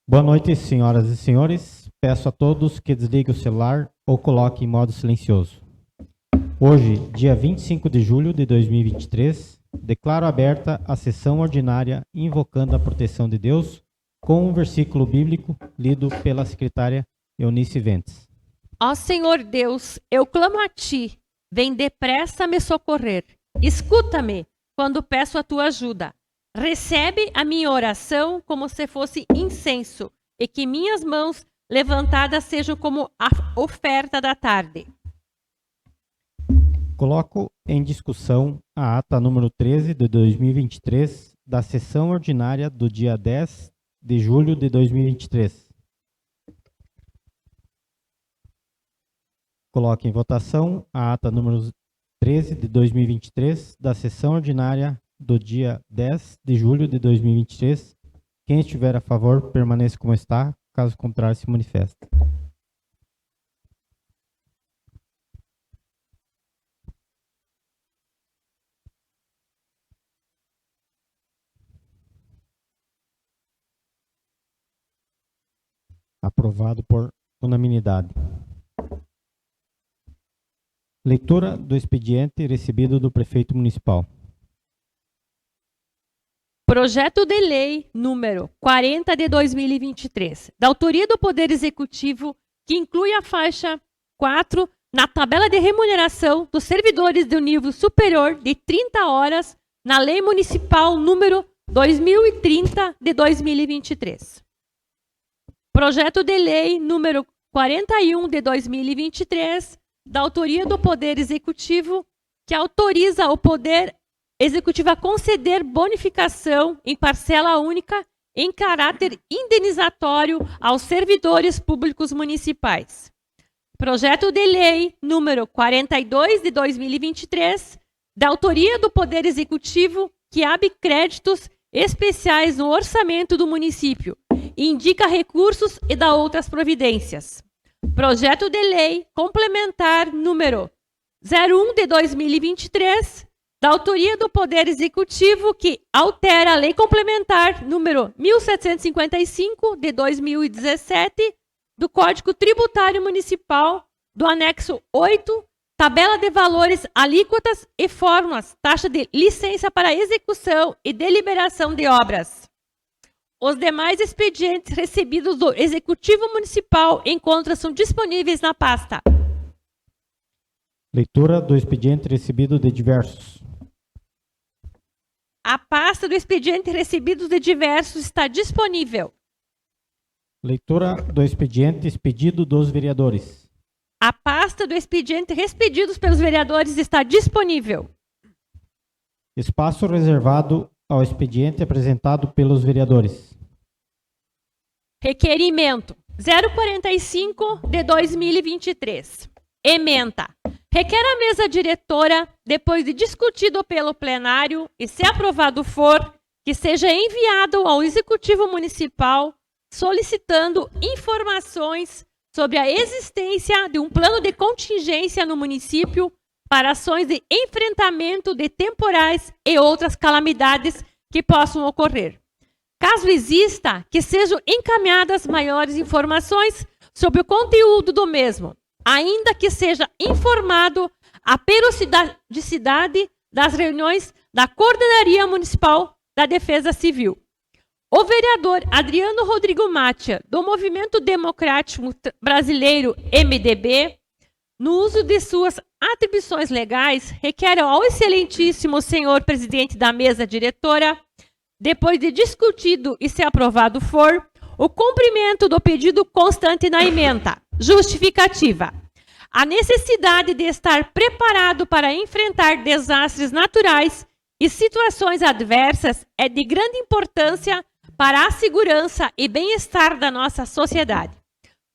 Boa noite, senhoras e senhores. Peço a todos que desliguem o celular ou coloquem em modo silencioso. Hoje, dia 25 de julho de 2023, declaro aberta a sessão ordinária invocando a proteção de Deus com um versículo bíblico lido pela secretária Eunice Ventes. Ó Senhor Deus, eu clamo a Ti, vem depressa me socorrer. Escuta-me quando peço a Tua ajuda. Recebe a minha oração como se fosse incenso, e que minhas mãos levantadas sejam como a oferta da tarde. Coloco em discussão a ata número 13 de 2023 da sessão ordinária do dia 10 de julho de 2023. Coloco em votação a ata número 13 de 2023 da sessão ordinária do dia 10 de julho de 2023. Quem estiver a favor, permaneça como está. Caso contrário, se manifeste. Aprovado por unanimidade. Leitura do expediente recebido do prefeito municipal. Projeto de lei número 40 de 2023, da autoria do Poder Executivo, que inclui a faixa 4 na tabela de remuneração dos servidores do nível superior de 30 horas na Lei Municipal número 2030 de 2023. Projeto de lei número 41 de 2023, da autoria do Poder Executivo, que autoriza o Poder Executivo a conceder bonificação em parcela única em caráter indenizatório aos servidores públicos municipais. Projeto de lei número 42 de 2023, da autoria do Poder Executivo, que abre créditos especiais no orçamento do município, indica recursos e dá outras providências. Projeto de lei complementar número 01 de 2023, da autoria do Poder Executivo, que altera a Lei Complementar número 1755 de 2017 do Código Tributário Municipal, do anexo 8, tabela de valores, alíquotas e fórmulas, taxa de licença para execução e deliberação de obras. Os demais expedientes recebidos do Executivo Municipal encontram-se disponíveis na pasta. Leitura do expediente recebido de diversos. A pasta do expediente recebidos de diversos está disponível. Leitura do expediente expedido dos vereadores. A pasta do expediente expedidos pelos vereadores está disponível. Espaço reservado ao expediente apresentado pelos vereadores. Requerimento 045 de 2023. Ementa. Requer a mesa diretora, depois de discutido pelo plenário e se aprovado for, que seja enviado ao Executivo Municipal solicitando informações sobre a existência de um plano de contingência no município para ações de enfrentamento de temporais e outras calamidades que possam ocorrer. Caso exista, que sejam encaminhadas maiores informações sobre o conteúdo do mesmo, ainda que seja informado a periodicidade das reuniões da Coordenaria Municipal da Defesa Civil. O vereador Adriano Rodrigo Mátia, do Movimento Democrático Brasileiro, MDB, no uso de suas atribuições legais, requer ao excelentíssimo senhor presidente da mesa diretora, depois de discutido e se aprovado for, o cumprimento do pedido constante na ementa. Justificativa. A necessidade de estar preparado para enfrentar desastres naturais e situações adversas é de grande importância para a segurança e bem-estar da nossa sociedade.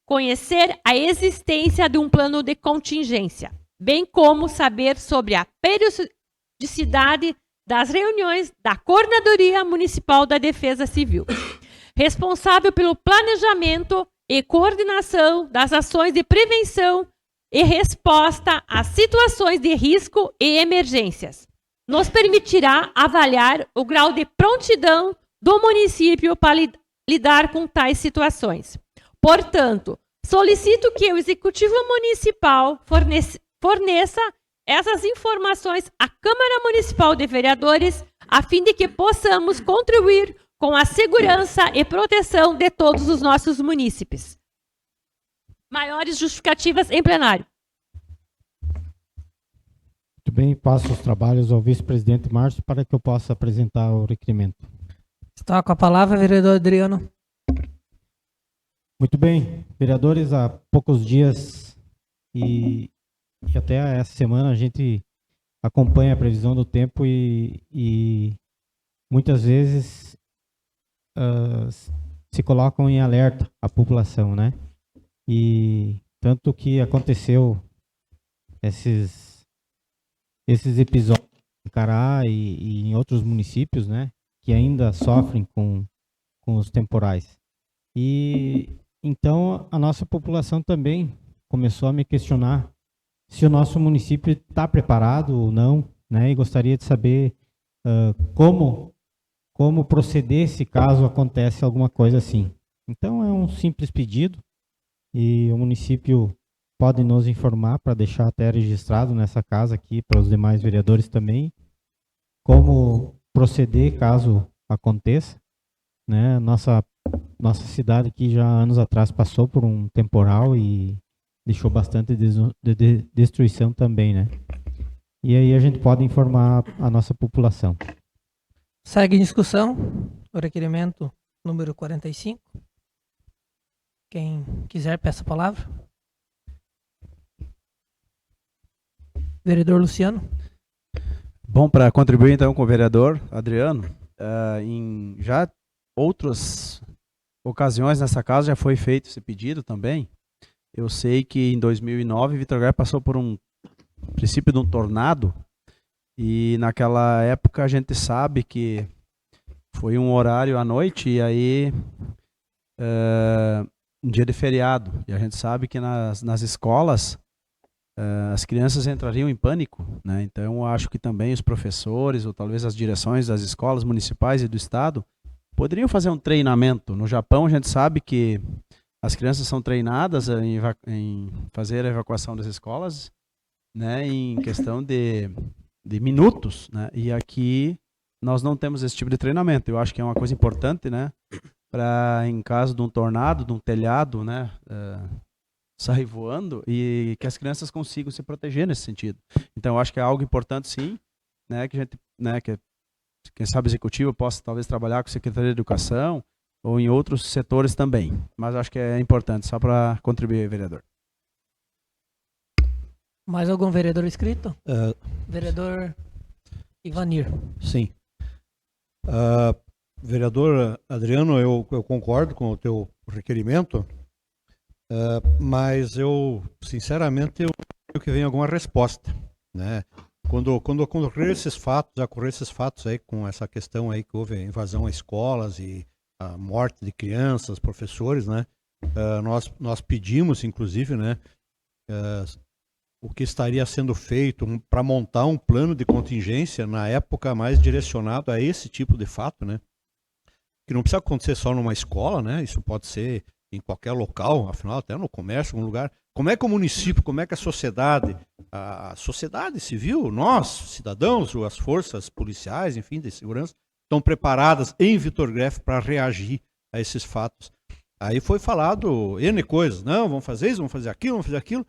Conhecer a existência de um plano de contingência, bem como saber sobre a periodicidade das reuniões da Coordenadoria Municipal da Defesa Civil, responsável pelo planejamento e coordenação das ações de prevenção e resposta a situações de risco e emergências. Nos permitirá avaliar o grau de prontidão do município lidar com tais situações. Portanto, solicito que o Executivo Municipal forneça essas informações à Câmara Municipal de Vereadores, a fim de que possamos contribuir com a segurança e proteção de todos os nossos munícipes. Maiores justificativas em plenário. Muito bem, passo os trabalhos ao vice-presidente Márcio para que eu possa apresentar o requerimento. Está com a palavra, vereador Adriano. Muito bem, vereadores, há poucos dias e até essa semana a gente acompanha a previsão do tempo e muitas vezes se colocam em alerta a população, né? E tanto que aconteceu esses episódios em Cará e em outros municípios, né? Que ainda sofrem com os temporais. E então a nossa população também começou a me questionar se o nosso município está preparado ou não, né? E gostaria de saber como proceder se caso acontece alguma coisa assim. Então é um simples pedido e o município pode nos informar para deixar até registrado nessa casa aqui para os demais vereadores também como proceder caso aconteça, né? Nossa cidade aqui já anos atrás passou por um temporal e deixou bastante destruição também, né? E aí a gente pode informar a nossa população. Segue em discussão o requerimento número 45. Quem quiser, peça a palavra. Vereador Luciano. Bom, para contribuir então com o vereador Adriano, em já outras ocasiões nessa casa já foi feito esse pedido também. Eu sei que em 2009 Vitorgás passou por um princípio de um tornado e naquela época a gente sabe que foi um horário à noite e aí um dia de feriado. E a gente sabe que nas escolas as crianças entrariam em pânico, né? Então eu acho que também os professores ou talvez as direções das escolas municipais e do estado poderiam fazer um treinamento. No Japão a gente sabe que as crianças são treinadas em fazer a evacuação das escolas, né, em questão de minutos, né? E aqui nós não temos esse tipo de treinamento. Eu acho que é uma coisa importante, né, para em caso de um tornado, de um telhado, né, sair voando e que as crianças consigam se proteger nesse sentido. Então eu acho que é algo importante sim, né, que a gente, né, que quem sabe o executivo possa talvez trabalhar com a Secretaria de Educação ou em outros setores também. Mas acho que é importante, só para contribuir, vereador. Mais algum vereador inscrito? Vereador Ivanir. Sim. Vereador Adriano, eu concordo com o teu requerimento, mas eu, sinceramente, eu quero que venha alguma resposta, né? Quando ocorrer esses fatos aí com essa questão aí que houve invasão a escolas e a morte de crianças, professores, né? Nós pedimos, inclusive, né? O que estaria sendo feito para montar um plano de contingência na época mais direcionado a esse tipo de fato, né? Que não precisa acontecer só numa escola, né? Isso pode ser em qualquer local, afinal até no comércio, algum lugar. Como é que o município, como é que a sociedade civil, nós, cidadãos, as forças policiais, enfim, de segurança, estão preparadas em Vitorgás para reagir a esses fatos? Aí foi falado N coisas, não, vamos fazer isso, vamos fazer aquilo, vamos fazer aquilo.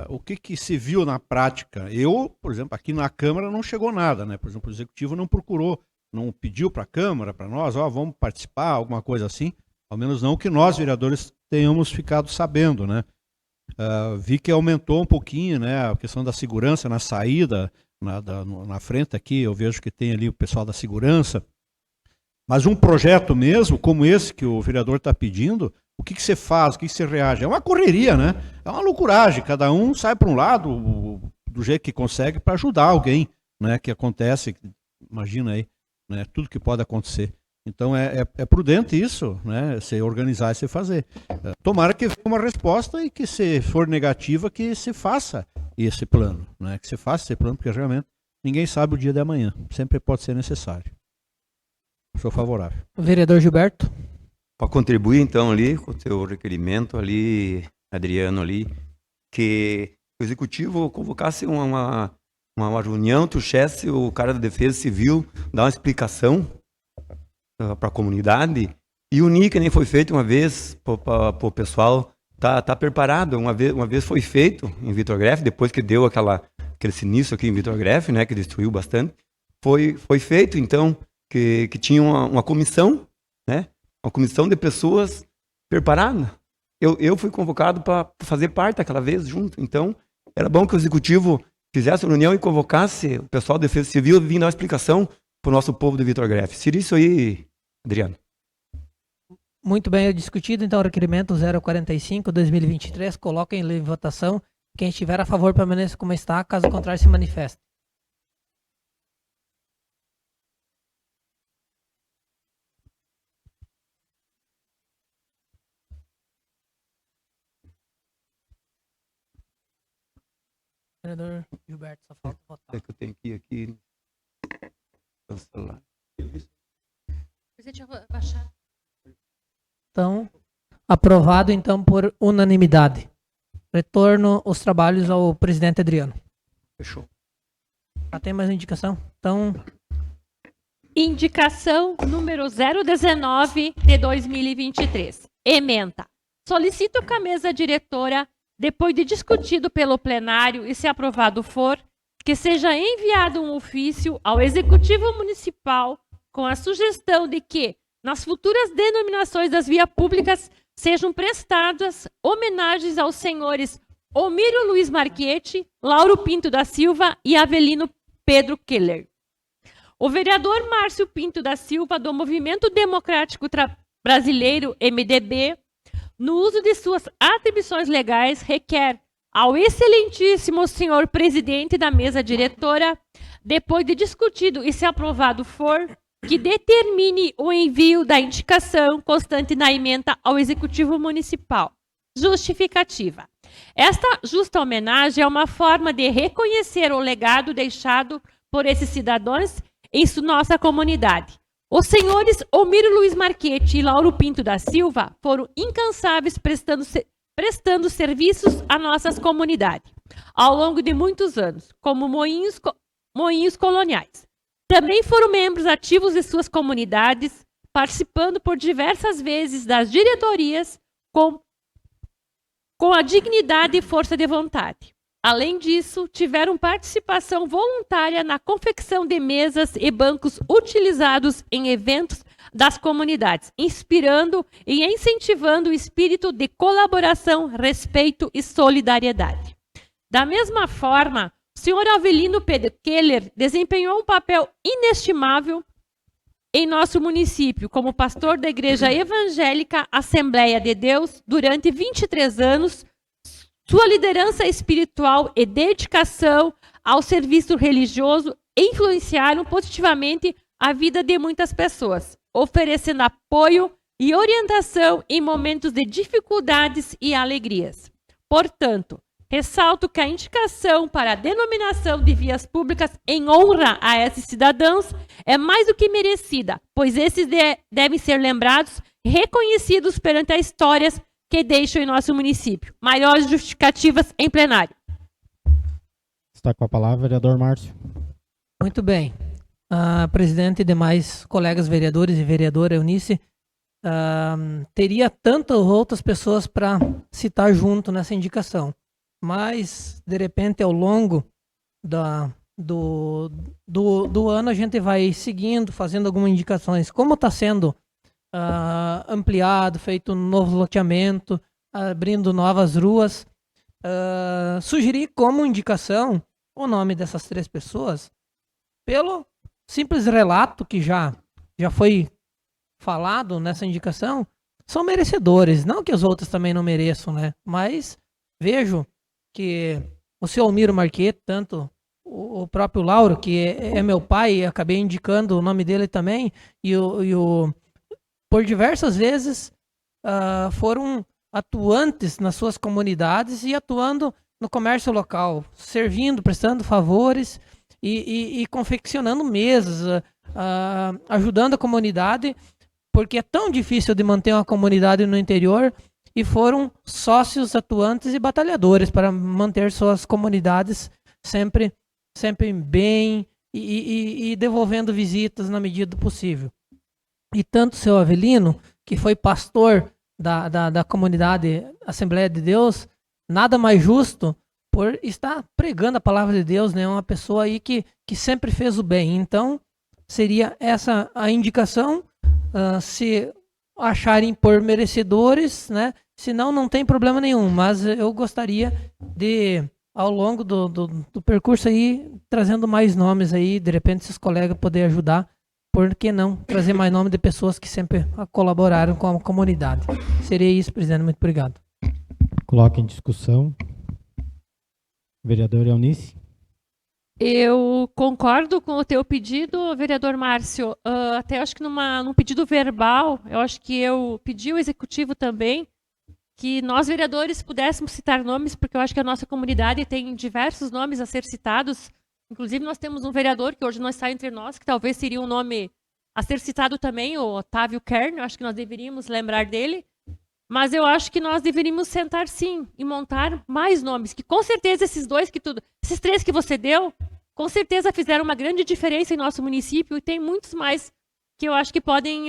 O que se viu na prática? Eu, por exemplo, aqui na Câmara não chegou nada, né? Por exemplo, o Executivo não procurou, não pediu para a Câmara, para nós, vamos participar, alguma coisa assim. Ao menos não que nós, vereadores, tenhamos ficado sabendo, né? Vi que aumentou um pouquinho, né, a questão da segurança na saída, na frente aqui, eu vejo que tem ali o pessoal da segurança. Mas um projeto mesmo, como esse que o vereador está pedindo, o que você faz, o que você reage? É uma correria, né? É uma loucuragem, cada um sai para um lado do jeito que consegue para ajudar alguém, né, que acontece, imagina aí, né, tudo que pode acontecer. Então é prudente isso, né? Se organizar e se fazer. Tomara que venha uma resposta e que, se for negativa, que se faça esse plano, né? Que se faça esse plano, porque realmente ninguém sabe o dia de amanhã. Sempre pode ser necessário. Sou favorável. Vereador Gilberto. para contribuir então ali com o seu requerimento ali, Adriano, ali, que o executivo convocasse uma reunião, trouxesse o cara da Defesa Civil, dar uma explicação para a comunidade e unir, que nem foi feito uma vez para o pessoal tá preparado. Uma vez foi feito em Vitor Grefe, depois que deu aquele sinistro aqui em Vitor Grefe, né, que destruiu bastante, foi feito então que tinha uma comissão, né, uma comissão de pessoas preparada. Eu fui convocado para fazer parte daquela vez junto, então era bom que o executivo fizesse a reunião e convocasse o pessoal da Defesa Civil e vir dar uma explicação para o nosso povo de Vitor Grefe. Seria isso aí, Adriano. Muito bem discutido, então, o requerimento 045/2023. Coloquem em votação. Quem estiver a favor, permaneça como está. Caso contrário, se manifeste. Vereador Gilberto, só falta votar. É que eu tenho que ir aqui cancelar. Então, aprovado então por unanimidade. Retorno os trabalhos ao presidente Adriano. Fechou. Tem mais indicação? Então, Indicação número 019/2023. Ementa. Solicito que a mesa diretora, depois de discutido pelo plenário e se aprovado for, que seja enviado um ofício ao Executivo Municipal com a sugestão de que, nas futuras denominações das vias públicas, sejam prestadas homenagens aos senhores Omiro Luiz Marchetti, Lauro Pinto da Silva e Avelino Pedro Keller. O vereador Márcio Pinto da Silva, do Movimento Democrático Brasileiro, MDB, no uso de suas atribuições legais, requer ao excelentíssimo senhor presidente da mesa diretora, depois de discutido e se aprovado for, que determine o envio da indicação constante na ementa ao Executivo Municipal. Justificativa. Esta justa homenagem é uma forma de reconhecer o legado deixado por esses cidadãos em nossa comunidade. Os senhores Omiro Luiz Marchetti e Lauro Pinto da Silva foram incansáveis prestando serviços à nossa comunidade ao longo de muitos anos, como moinhos coloniais. Também foram membros ativos de suas comunidades, participando por diversas vezes das diretorias com a dignidade e força de vontade. Além disso, tiveram participação voluntária na confecção de mesas e bancos utilizados em eventos das comunidades, inspirando e incentivando o espírito de colaboração, respeito e solidariedade. Da mesma forma, o senhor Avelino Pedro Keller desempenhou um papel inestimável em nosso município como pastor da Igreja Evangélica Assembleia de Deus durante 23 anos. Sua liderança espiritual e dedicação ao serviço religioso influenciaram positivamente a vida de muitas pessoas, oferecendo apoio e orientação em momentos de dificuldades e alegrias. Portanto, ressalto que a indicação para a denominação de vias públicas em honra a esses cidadãos é mais do que merecida, pois esses devem ser lembrados e reconhecidos perante as histórias que deixam em nosso município. Maiores justificativas em plenário. Está com a palavra o vereador Márcio. muito bem. Presidente e demais colegas vereadores e vereadora Eunice, teria tantas outras pessoas para citar junto nessa indicação, mas de repente ao longo do ano a gente vai seguindo, fazendo algumas indicações, como está sendo ampliado, feito um novo loteamento, abrindo novas ruas. Sugerir como indicação o nome dessas 3 pessoas, pelo simples relato que já foi falado nessa indicação, são merecedores. Não que os outros também não mereçam, né? Mas vejo que o seu Almiro Marchetti, tanto o próprio Lauro, que é meu pai, acabei indicando o nome dele também, por diversas vezes foram atuantes nas suas comunidades e atuando no comércio local, servindo, prestando favores e confeccionando mesas, ajudando a comunidade porque é tão difícil de manter uma comunidade no interior, e foram sócios atuantes e batalhadores para manter suas comunidades sempre bem e devolvendo visitas na medida do possível. E tanto o seu Avelino, que foi pastor da comunidade Assembleia de Deus, nada mais justo por estar pregando a palavra de Deus, né? Uma pessoa aí que sempre fez o bem. Então, seria essa a indicação, se acharem por merecedores, né? Senão, não tem problema nenhum, mas eu gostaria de, ao longo do percurso aí, trazendo mais nomes aí, de repente, se os colegas puderem ajudar, por que não trazer mais nome de pessoas que sempre colaboraram com a comunidade. Seria isso, presidente. Muito obrigado. Coloca em discussão. Vereador Eunice. Eu concordo com o teu pedido, vereador Márcio. Até acho que num pedido verbal, eu acho que eu pedi ao executivo também que nós, vereadores, pudéssemos citar nomes, porque eu acho que a nossa comunidade tem diversos nomes a ser citados. Inclusive, nós temos um vereador que hoje não está entre nós, que talvez seria um nome a ser citado também, o Otávio Kern. Eu acho que nós deveríamos lembrar dele. Mas eu acho que nós deveríamos sentar, sim, e montar mais nomes, que com certeza esses três que você deu, com certeza fizeram uma grande diferença em nosso município, e tem muitos mais que eu acho que podem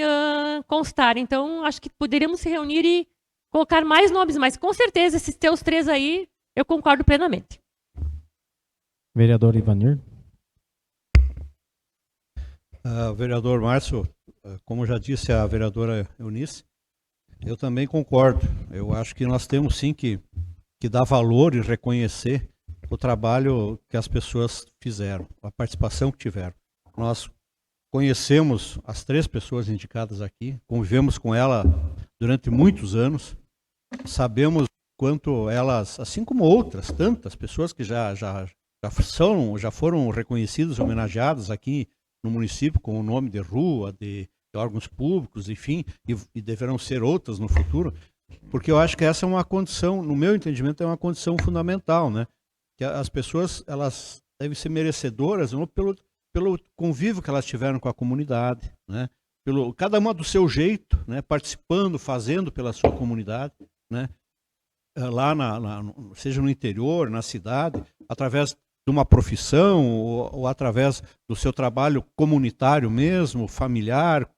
constar. Então, acho que poderíamos se reunir e colocar mais nomes, mas com certeza esses teus três aí, eu concordo plenamente. Vereador Ivanir. Vereador Márcio, como já disse a vereadora Eunice, eu também concordo. Eu acho que nós temos sim que dar valor e reconhecer o trabalho que as pessoas fizeram, a participação que tiveram. Nós conhecemos as três pessoas indicadas aqui, convivemos com ela durante muitos anos, sabemos quanto elas, assim como outras tantas pessoas que já foram reconhecidas, homenageadas aqui no município com o nome de rua, de órgãos públicos, enfim, e deverão ser outras no futuro, porque eu acho que essa é uma condição, no meu entendimento, é uma condição fundamental, né? Que as pessoas, elas devem ser merecedoras pelo convívio que elas tiveram com a comunidade, né? Cada uma do seu jeito, né? Participando, fazendo pela sua comunidade, né? Lá, seja no interior, na cidade, através de uma profissão ou através do seu trabalho comunitário mesmo, familiar,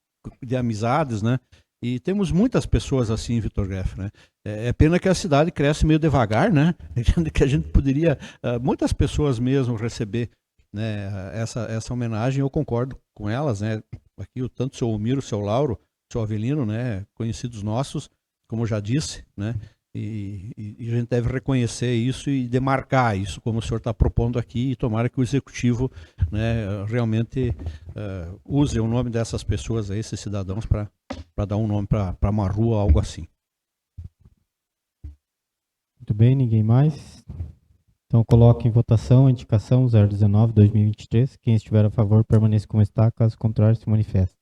de amizades, né? E temos muitas pessoas assim em Vitor Greff, né? É pena que a cidade cresce meio devagar, né? Que a gente poderia, muitas pessoas mesmo, receber, né, essa homenagem. Eu concordo com elas, né? Aqui tanto o seu Omiro, o seu Lauro, o seu Avelino, né? Conhecidos nossos, como eu já disse, né? E a gente deve reconhecer isso e demarcar isso, como o senhor está propondo aqui, e tomara que o executivo, né, realmente use o nome dessas pessoas, esses cidadãos, para dar um nome para uma rua, algo assim. Muito bem, ninguém mais. Então, coloque em votação a indicação 019-2023. Quem estiver a favor, permaneça como está, caso contrário, se manifeste.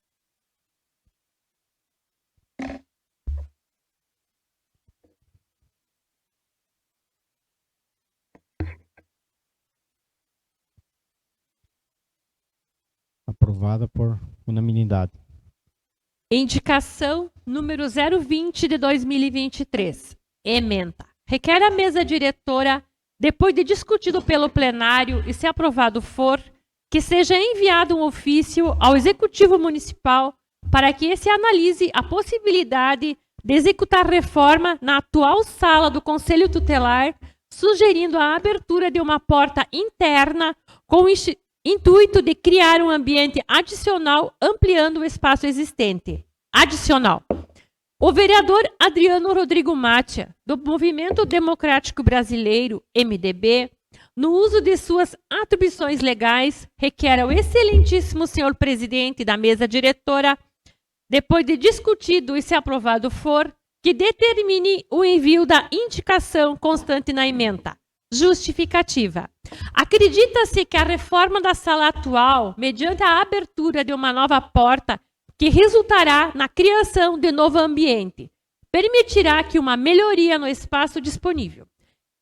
Aprovada por unanimidade. Indicação número 020 de 2023. Ementa. Requer a mesa diretora, depois de discutido pelo plenário e se aprovado for, que seja enviado um ofício ao Executivo Municipal para que esse analise a possibilidade de executar reforma na atual sala do Conselho Tutelar, sugerindo a abertura de uma porta interna com o intuito de criar um ambiente adicional, ampliando o espaço existente. Adicional. O vereador Adriano Rodrigo Mátia, do Movimento Democrático Brasileiro, MDB, no uso de suas atribuições legais, requer ao excelentíssimo senhor presidente da mesa diretora, depois de discutido e se aprovado for, que determine o envio da indicação constante na ementa. Justificativa. Acredita-se que a reforma da sala atual, mediante a abertura de uma nova porta, que resultará na criação de novo ambiente, permitirá que uma melhoria no espaço disponível.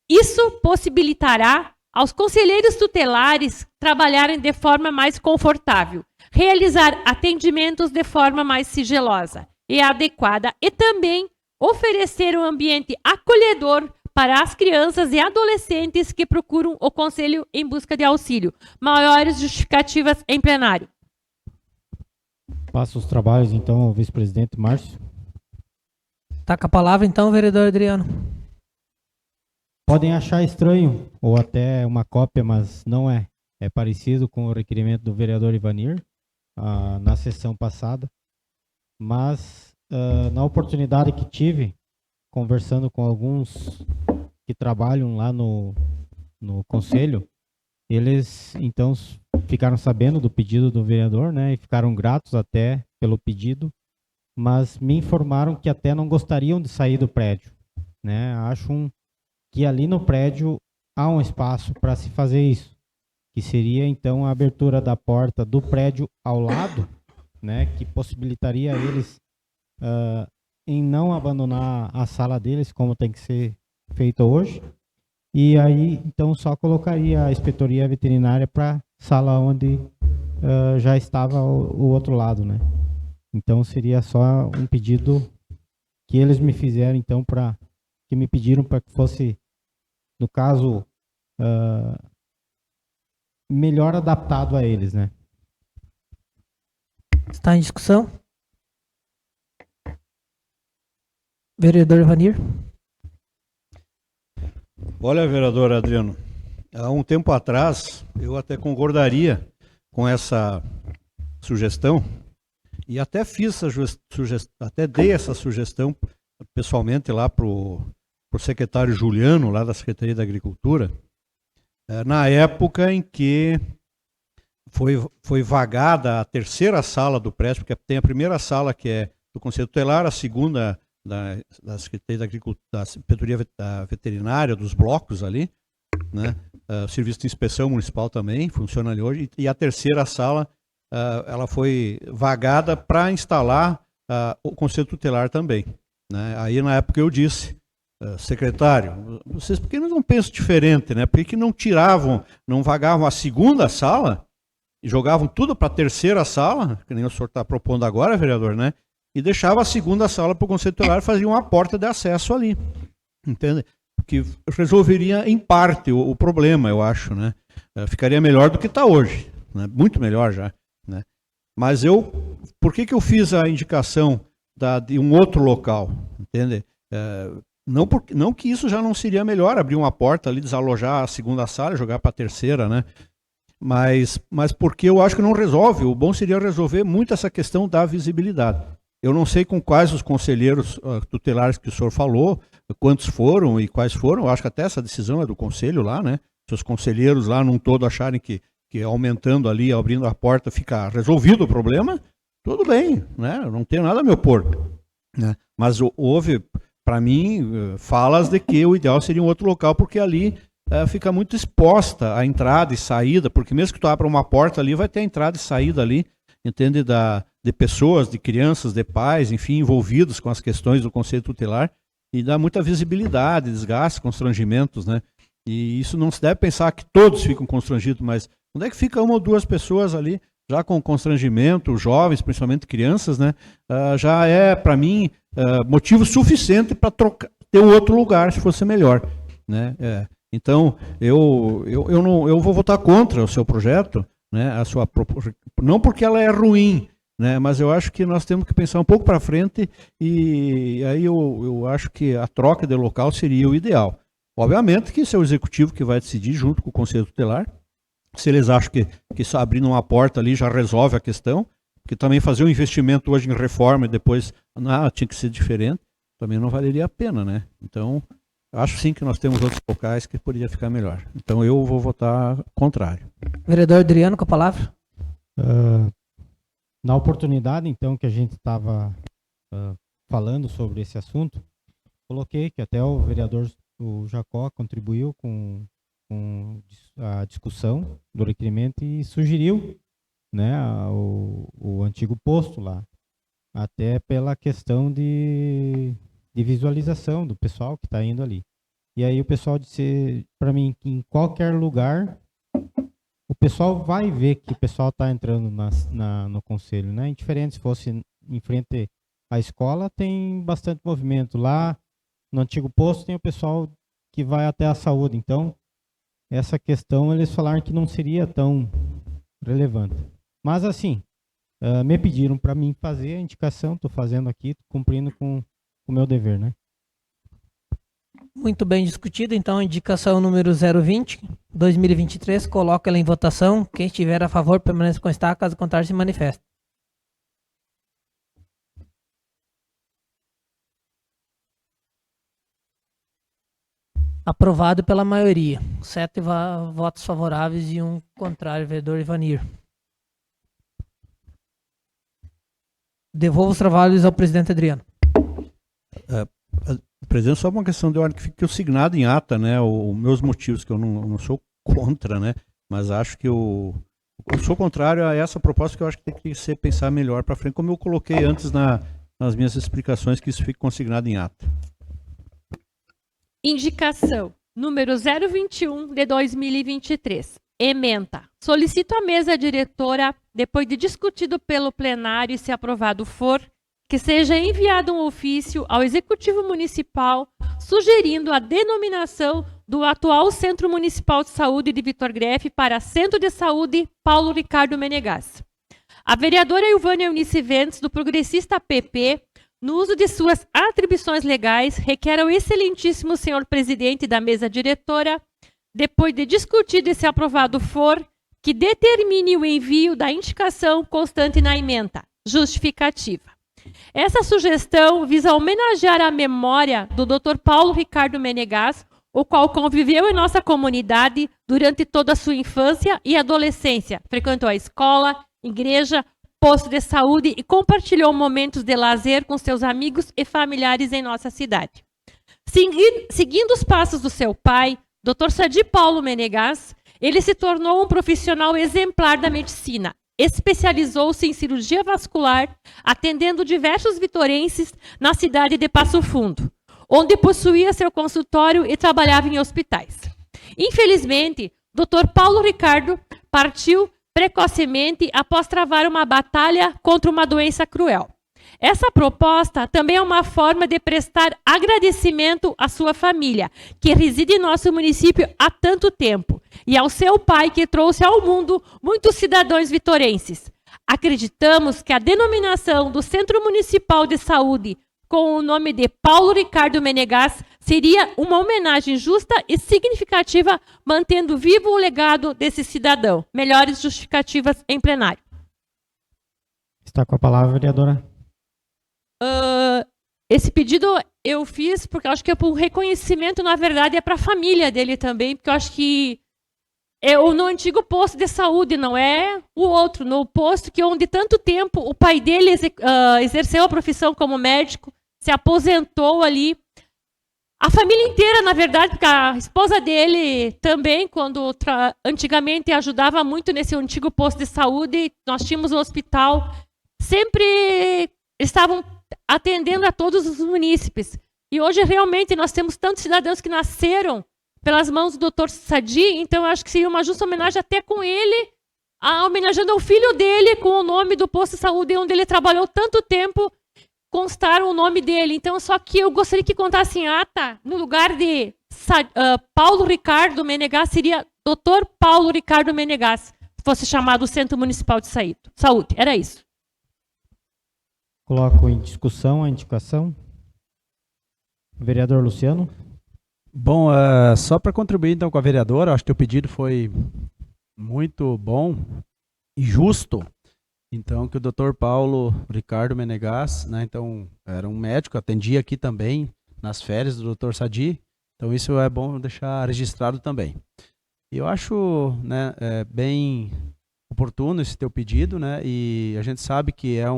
Isso possibilitará aos conselheiros tutelares trabalharem de forma mais confortável, realizar atendimentos de forma mais sigilosa e adequada e também oferecer um ambiente acolhedor para as crianças e adolescentes que procuram o Conselho em busca de auxílio. Maiores justificativas em plenário. Passo os trabalhos, então, ao vice-presidente Márcio. Tá com a palavra, então, vereador Adriano. Podem achar estranho, ou até uma cópia, mas não é. É parecido com o requerimento do vereador Ivanir, na sessão passada. Mas, na oportunidade que tive, conversando com alguns que trabalham lá no conselho, eles, então, ficaram sabendo do pedido do vereador, né, e ficaram gratos até pelo pedido, mas me informaram que até não gostariam de sair do prédio, né, acham que ali no prédio há um espaço para se fazer isso, que seria então a abertura da porta do prédio ao lado, né, que possibilitaria eles em não abandonar a sala deles, como tem que ser feito hoje, e aí então só colocaria a inspetoria veterinária para sala onde já estava o outro lado, né. Então seria só um pedido que eles me fizeram, então, que me pediram para que fosse, no caso, melhor adaptado a eles, né? Está em discussão? Vereador Ivanir. Olha, vereador Adriano, há um tempo atrás eu até concordaria com essa sugestão e até fiz até dei essa sugestão pessoalmente lá para o secretário Juliano, lá da Secretaria da Agricultura, na época em que foi vagada a terceira sala do prédio, porque tem a primeira sala que é do Conselho Tutelar, a segunda da Secretaria da Agricultura, da Inspetoria Veterinária, dos blocos ali, né? O Serviço de Inspeção Municipal também funciona ali hoje, e a terceira sala ela foi vagada para instalar o Conselho Tutelar também, né? Aí na época eu disse, secretário, vocês por que não pensam diferente, né? Por que não tiravam, não vagavam a segunda sala e jogavam tudo para a terceira sala, que nem o senhor está propondo agora, vereador, né? E deixava a segunda sala para o Conselho Tutelar, fazia uma porta de acesso ali, entende? Que resolveria em parte o problema, eu acho, né? Ficaria melhor do que está hoje, né? Muito melhor já, né? Mas por que eu fiz a indicação de um outro local, entende? Não que isso já não seria melhor, abrir uma porta ali, desalojar a segunda sala e jogar para a terceira, né? Mas porque eu acho que não resolve. O bom seria resolver muito essa questão da visibilidade. Eu não sei com quais os conselheiros tutelares que o senhor falou, quantos foram e quais foram. Eu acho que até essa decisão é do conselho lá, né? Se os conselheiros lá num todo acharem que aumentando ali, abrindo a porta, fica resolvido o problema, tudo bem, né? Eu não tenho nada a me opor, né? Mas houve, para mim, falas de que o ideal seria um outro local, porque ali fica muito exposta a entrada e saída, porque mesmo que tu abra uma porta ali, vai ter a entrada e saída ali, entende? De pessoas, de crianças, de pais, enfim, envolvidos com as questões do Conselho Tutelar, e dá muita visibilidade, desgaste, constrangimentos, né? E isso não se deve pensar que todos ficam constrangidos, mas onde é que fica uma ou duas pessoas ali, já com constrangimento, jovens, principalmente crianças, né? Já é, para mim, motivo suficiente para ter um outro lugar, se fosse melhor, né? Então, eu vou votar contra o seu projeto, né? Não porque ela é ruim, né? Mas eu acho que nós temos que pensar um pouco para frente, e aí eu acho que a troca de local seria o ideal. Obviamente que isso é o executivo que vai decidir junto com o Conselho Tutelar. Se eles acham que só abrindo uma porta ali já resolve a questão, porque também fazer um investimento hoje em reforma e depois tinha que ser diferente, também não valeria a pena, né? Então, acho sim que nós temos outros locais que poderia ficar melhor. Então eu vou votar contrário. Vereador Adriano, com a palavra. Na oportunidade, então, que a gente estava falando sobre esse assunto, coloquei que até o vereador Jacó contribuiu com a discussão do requerimento e sugeriu, né, o antigo posto lá, até pela questão de visualização do pessoal que está indo ali. E aí o pessoal disse para mim que em qualquer lugar o pessoal vai ver que o pessoal está entrando no conselho, né? Indiferente se fosse em frente a escola tem bastante movimento. Lá no antigo posto tem o pessoal que vai até a saúde. Então, essa questão eles falaram que não seria tão relevante. Mas assim, me pediram para mim fazer a indicação, estou fazendo aqui, cumprindo com o meu dever, né? Muito bem discutido, então, a indicação número 020, 2023, coloca ela em votação. Quem estiver a favor, permaneça como está, caso contrário, se manifeste. Aprovado pela maioria. 7 votos favoráveis e 1 contrário, vereador Ivanir. Devolvo os trabalhos ao presidente Adriano. Presidente, só uma questão de ordem que fique signado em ata, né? Os meus motivos, que eu não sou contra, né? Mas acho que eu sou contrário a essa proposta, que eu acho que tem que ser pensar melhor para frente, como eu coloquei antes nas minhas explicações, que isso fique consignado em ata. Indicação número 021 de 2023. Ementa. Solicito à mesa diretora, depois de discutido pelo plenário e se aprovado for, que seja enviado um ofício ao Executivo Municipal sugerindo a denominação do atual Centro Municipal de Saúde de Vitor Grefe para Centro de Saúde Paulo Ricardo Menegas. A vereadora Ilvânia Eunice Ventes, do Progressista PP, no uso de suas atribuições legais, requer ao excelentíssimo senhor presidente da mesa diretora, depois de discutido e se aprovado for, que determine o envio da indicação constante na ementa. Justificativa. Essa sugestão visa homenagear a memória do Dr. Paulo Ricardo Menegas, o qual conviveu em nossa comunidade durante toda a sua infância e adolescência. Frequentou a escola, igreja, posto de saúde e compartilhou momentos de lazer com seus amigos e familiares em nossa cidade. Seguindo os passos do seu pai, Dr. Sadi Paulo Menegas, ele se tornou um profissional exemplar da medicina. Especializou-se em cirurgia vascular, atendendo diversos vitorenses na cidade de Passo Fundo, onde possuía seu consultório e trabalhava em hospitais. Infelizmente, Dr. Paulo Ricardo partiu precocemente após travar uma batalha contra uma doença cruel. Essa proposta também é uma forma de prestar agradecimento à sua família, que reside em nosso município há tanto tempo, e ao seu pai, que trouxe ao mundo muitos cidadãos vitorenses. Acreditamos que a denominação do Centro Municipal de Saúde com o nome de Paulo Ricardo Menegas seria uma homenagem justa e significativa, mantendo vivo o legado desse cidadão. Melhores justificativas em plenário. Está com a palavra, vereadora. Esse pedido eu fiz porque eu acho que é por reconhecimento, na verdade, é para a família dele também, porque eu acho que é no antigo posto de saúde, não é o outro, no posto que onde tanto tempo o pai dele exerceu a profissão como médico, se aposentou ali. A família inteira, na verdade, porque a esposa dele também, quando antigamente ajudava muito nesse antigo posto de saúde, nós tínhamos um hospital, sempre estavam atendendo a todos os munícipes. E hoje, realmente, nós temos tantos cidadãos que nasceram pelas mãos do Dr. Sadi, então eu acho que seria uma justa homenagem até com ele, homenageando ao filho dele com o nome do posto de saúde onde ele trabalhou tanto tempo, constar o nome dele. Então, só que eu gostaria que contasse em ata, no lugar de Paulo Ricardo Menegas, seria Dr. Paulo Ricardo Menegas, se fosse chamado Centro Municipal de Saúde. Era isso. Coloco em discussão a indicação. Vereador Luciano. Bom, só para contribuir então com a vereadora, acho que o pedido foi muito bom e justo. Então, que o Dr. Paulo Ricardo Menegas, né, então, era um médico, atendia aqui também nas férias do Dr. Sadi. Então, isso é bom deixar registrado também. E eu acho, né, bem oportuno esse teu pedido, né, e a gente sabe que é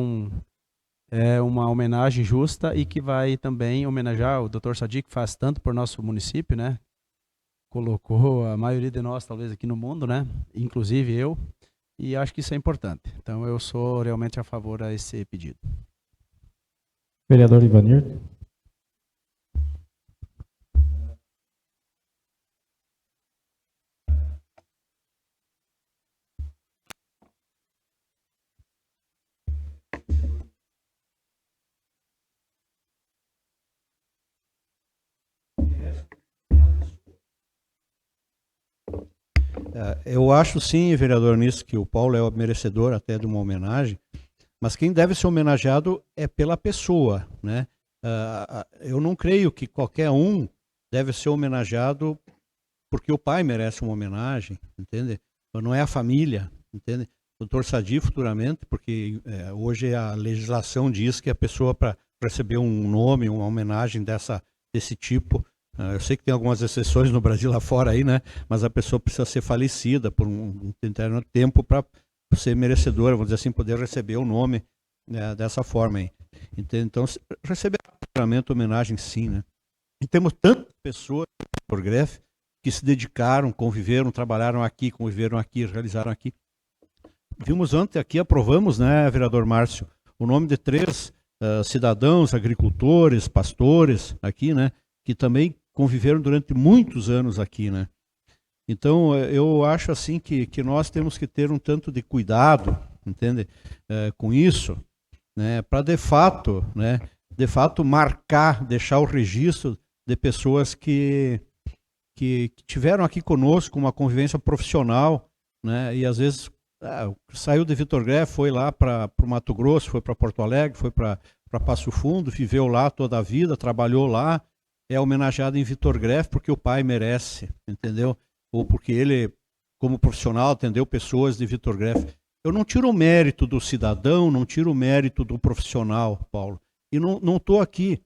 uma homenagem justa e que vai também homenagear o Dr. Sadi, que faz tanto por nosso município, né? Colocou a maioria de nós, talvez, aqui no mundo, né? Inclusive eu. E acho que isso é importante. Então, eu sou realmente a favor a esse pedido. Vereador Ivanir. Eu acho sim, vereador, nisso, que o Paulo é o merecedor até de uma homenagem, mas quem deve ser homenageado é pela pessoa, né? Eu não creio que qualquer um deve ser homenageado porque o pai merece uma homenagem, entende? Não é a família, entende? O doutor Sadi futuramente, porque hoje a legislação diz que a pessoa para receber um nome, uma homenagem desse tipo, eu sei que tem algumas exceções no Brasil lá fora aí, né? Mas a pessoa precisa ser falecida por um determinado tempo para ser merecedora, vamos dizer assim, poder receber o nome, né, dessa forma aí. Entende? Então, receber homenagem sim, né? E temos tantas pessoas por Grefe que se dedicaram, conviveram, trabalharam aqui, conviveram aqui, realizaram aqui. Vimos ontem aqui, aprovamos, né, vereador Márcio, o nome de 3 cidadãos, agricultores, pastores aqui, né, que também conviveram durante muitos anos aqui, né. Então, eu acho assim que nós temos que ter um tanto de cuidado, entende, com isso, né, para de fato marcar, deixar o registro de pessoas que tiveram aqui conosco uma convivência profissional, né, e às vezes saiu de Vitor Grefe, foi lá para o Mato Grosso, foi para Porto Alegre, foi para Passo Fundo, viveu lá toda a vida, trabalhou lá, é homenageado em Vitor Grefe porque o pai merece, entendeu? Ou porque ele, como profissional, atendeu pessoas de Vitor Grefe. Eu não tiro o mérito do cidadão, não tiro o mérito do profissional, Paulo. E não estou aqui.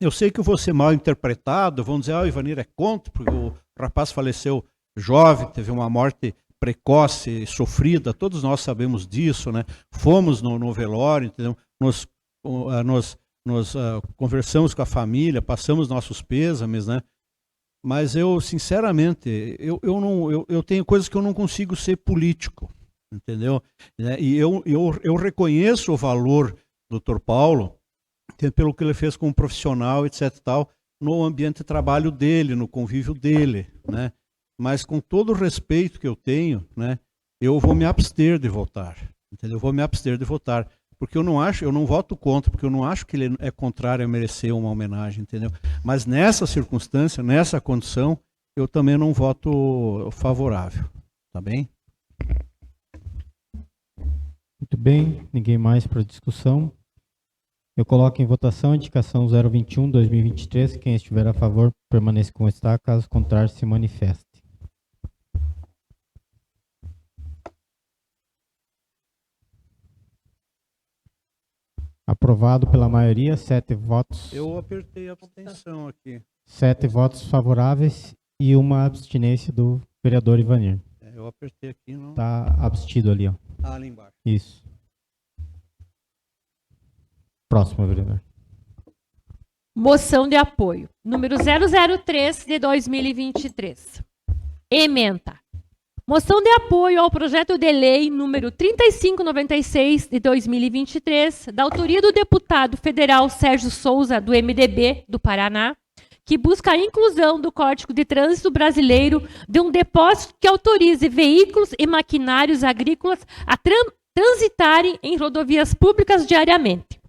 Eu sei que eu vou ser mal interpretado, vão dizer, o Ivanir é contra, porque o rapaz faleceu jovem, teve uma morte precoce, sofrida, todos nós sabemos disso, né? Fomos no velório, entendeu? Nós conversamos com a família, passamos nossos pêsames, né? Mas eu, sinceramente, eu tenho coisas que eu não consigo ser político, entendeu? E eu reconheço o valor do Dr. Paulo, pelo que ele fez como profissional, etc. tal, no ambiente de trabalho dele, no convívio dele, né? Mas com todo o respeito que eu tenho, né, eu vou me abster de votar, entendeu? Eu vou me abster de votar, porque eu não voto contra, porque eu não acho que ele é contrário a merecer uma homenagem, entendeu? Mas nessa circunstância, nessa condição, eu também não voto favorável, tá bem? Muito bem, ninguém mais para discussão. Eu coloco em votação a indicação 021/2023. Quem estiver a favor, permaneça como está. Caso contrário, se manifeste. Aprovado pela maioria, 7 votos. Eu apertei a abstenção aqui. 7 votos favoráveis e uma abstinência do vereador Ivanir. Eu apertei aqui, não. Está abstido ali, ó. Ali embaixo. Isso. Próximo, vereador. Moção de apoio. Número 003 de 2023. Ementa. Moção de apoio ao projeto de lei número 3596 de 2023, da autoria do deputado federal Sérgio Souza, do MDB do Paraná, que busca a inclusão do Código de Trânsito Brasileiro de um depósito que autorize veículos e maquinários agrícolas a transitarem em rodovias públicas diariamente.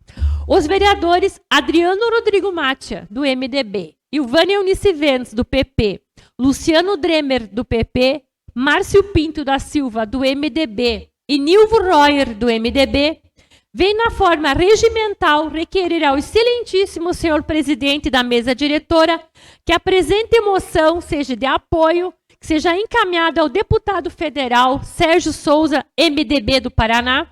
Os vereadores Adriano Rodrigo Matia, do MDB, Ilvânia Eunice Ventes, do PP, Luciano Dremer, do PP, Márcio Pinto da Silva, do MDB, e Nilvo Royer, do MDB, vem na forma regimental requerer ao excelentíssimo senhor presidente da mesa diretora que a presente moção seja de apoio, que seja encaminhada ao deputado federal Sérgio Souza, MDB do Paraná,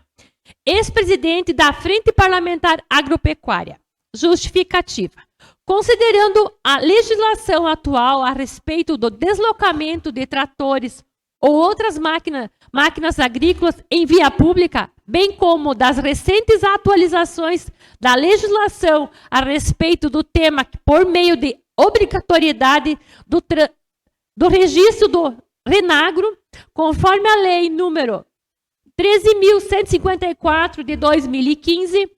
ex-presidente da Frente Parlamentar Agropecuária. Justificativa. Considerando a legislação atual a respeito do deslocamento de tratores ou outras máquinas agrícolas em via pública, bem como das recentes atualizações da legislação a respeito do tema por meio de obrigatoriedade do registro do Renagro, conforme a lei número 13.154 de 2015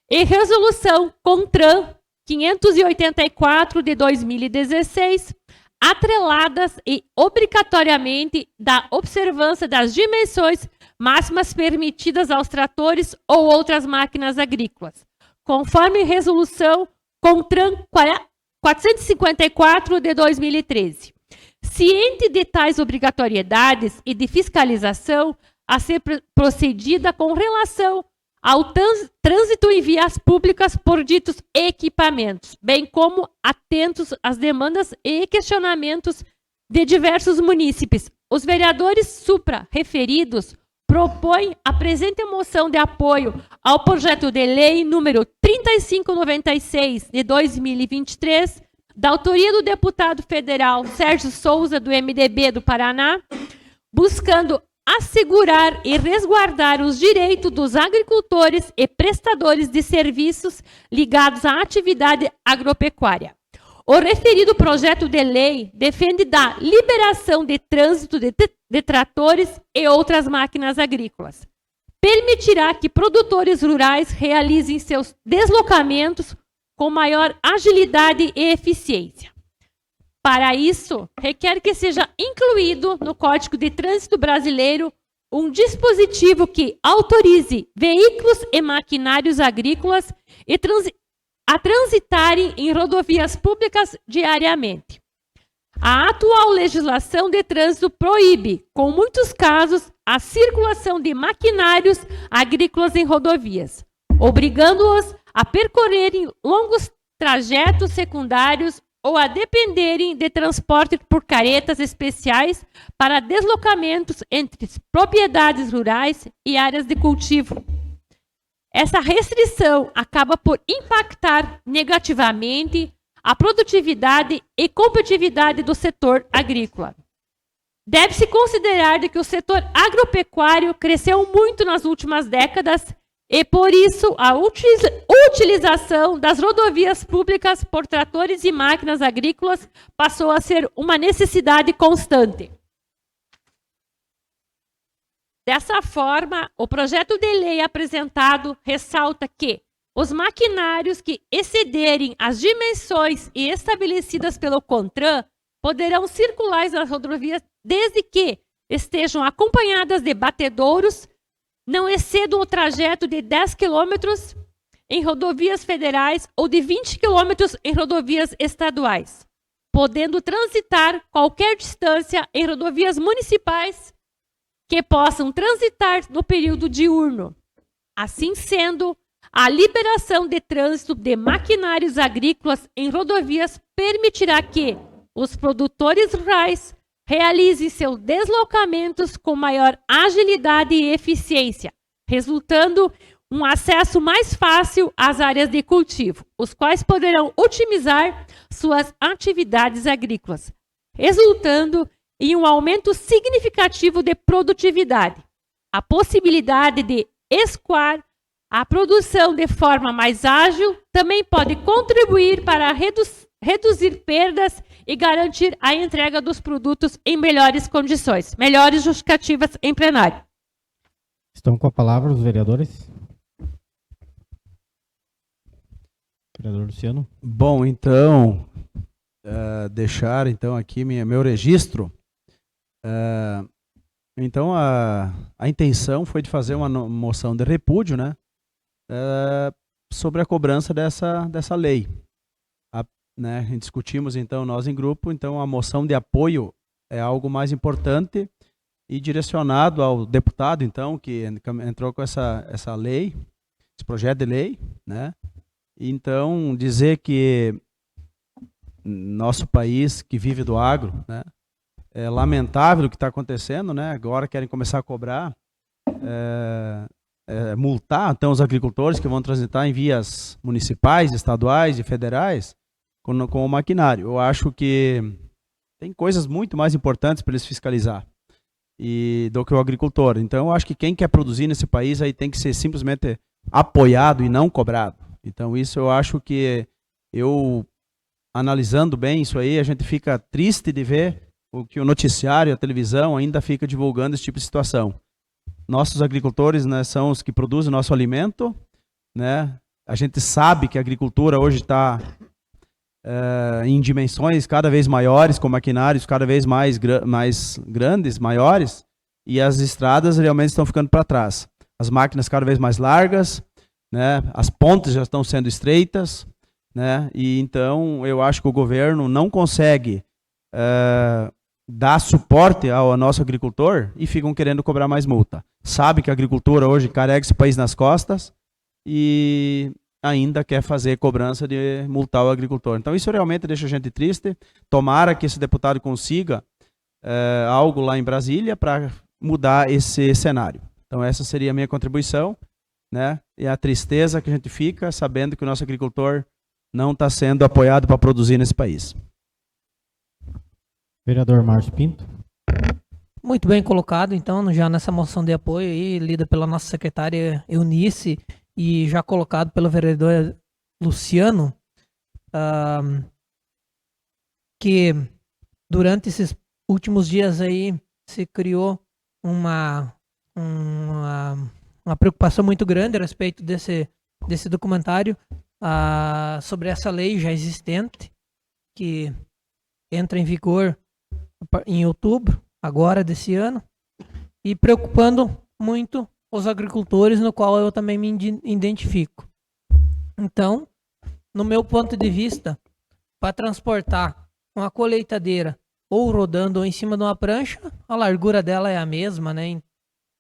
e resolução CONTRAN 584 de 2016, atreladas e obrigatoriamente da observância das dimensões máximas permitidas aos tratores ou outras máquinas agrícolas, conforme resolução CONTRAN 454 de 2013. ciente de tais obrigatoriedades e de fiscalização a ser procedida com relação ao trânsito em vias públicas por ditos equipamentos, bem como atentos às demandas e questionamentos de diversos munícipes. Os vereadores supra-referidos propõem a presente moção de apoio ao projeto de lei número 3596 de 2023, da autoria do deputado federal Sérgio Souza, do MDB do Paraná, buscando assegurar e resguardar os direitos dos agricultores e prestadores de serviços ligados à atividade agropecuária. O referido projeto de lei defende da liberação de trânsito de tratores e outras máquinas agrícolas. Permitirá que produtores rurais realizem seus deslocamentos com maior agilidade e eficiência. Para isso, requer que seja incluído no Código de Trânsito Brasileiro um dispositivo que autorize veículos e maquinários agrícolas a transitarem em rodovias públicas diariamente. A atual legislação de trânsito proíbe, com muitos casos, a circulação de maquinários agrícolas em rodovias, obrigando-os a percorrerem longos trajetos secundários ou a dependerem de transporte por caretas especiais para deslocamentos entre propriedades rurais e áreas de cultivo. Essa restrição acaba por impactar negativamente a produtividade e competitividade do setor agrícola. Deve-se considerar que o setor agropecuário cresceu muito nas últimas décadas e, por isso, a utilização das rodovias públicas por tratores e máquinas agrícolas passou a ser uma necessidade constante. Dessa forma, o projeto de lei apresentado ressalta que os maquinários que excederem as dimensões estabelecidas pelo CONTRAN poderão circular nas rodovias desde que estejam acompanhadas de batedouros, não excedam o trajeto de 10 km em rodovias federais ou de 20 km em rodovias estaduais, podendo transitar qualquer distância em rodovias municipais que possam transitar no período diurno. Assim sendo, a liberação de trânsito de maquinários agrícolas em rodovias permitirá que os produtores rurais realizem seus deslocamentos com maior agilidade e eficiência, resultando um acesso mais fácil às áreas de cultivo, os quais poderão otimizar suas atividades agrícolas, resultando em um aumento significativo de produtividade. A possibilidade de escoar a produção de forma mais ágil também pode contribuir para reduzir perdas e garantir a entrega dos produtos em melhores condições. Melhores justificativas em plenário. Estão com a palavra os vereadores. Vereador Luciano. Bom, então, deixar então aqui meu registro. Então, a intenção foi de fazer uma moção de repúdio, né, sobre a cobrança dessa lei. Né, discutimos então nós em grupo, então a moção de apoio é algo mais importante e direcionado ao deputado então que entrou com essa lei, esse projeto de lei, né? Então dizer que nosso país que vive do agro, né, é lamentável o que está acontecendo, né? Agora querem começar a cobrar, multar então os agricultores que vão transitar em vias municipais, estaduais e federais com o maquinário. Eu acho que tem coisas muito mais importantes para eles fiscalizar do que o agricultor. Então, eu acho que quem quer produzir nesse país aí tem que ser simplesmente apoiado e não cobrado. Então, isso eu acho que analisando bem isso aí, a gente fica triste de ver que o noticiário, a televisão ainda fica divulgando esse tipo de situação. Nossos agricultores, né, são os que produzem o nosso alimento, né? A gente sabe que a agricultura hoje está em dimensões cada vez maiores, com maquinários cada vez mais grandes, maiores, e as estradas realmente estão ficando para trás. As máquinas cada vez mais largas, né? As pontes já estão sendo estreitas, né? E então eu acho que o governo não consegue dar suporte ao nosso agricultor e ficam querendo cobrar mais multa. Sabe que a agricultura hoje carrega esse país nas costas e ainda quer fazer cobrança de multar o agricultor. Então isso realmente deixa a gente triste. Tomara que esse deputado consiga algo lá em Brasília para mudar esse cenário. Então essa seria a minha contribuição, né? E a tristeza que a gente fica sabendo que o nosso agricultor não está sendo apoiado para produzir nesse país. Vereador Márcio Pinto. Muito bem colocado, então, já nessa moção de apoio aí, lida pela nossa secretária Eunice e já colocado pelo vereador Luciano, que durante esses últimos dias aí se criou uma preocupação muito grande a respeito desse documentário sobre essa lei já existente, que entra em vigor em outubro, agora desse ano, e preocupando muito os agricultores, no qual eu também me identifico. Então, no meu ponto de vista, para transportar uma colheitadeira ou rodando ou em cima de uma prancha, a largura dela é a mesma, né?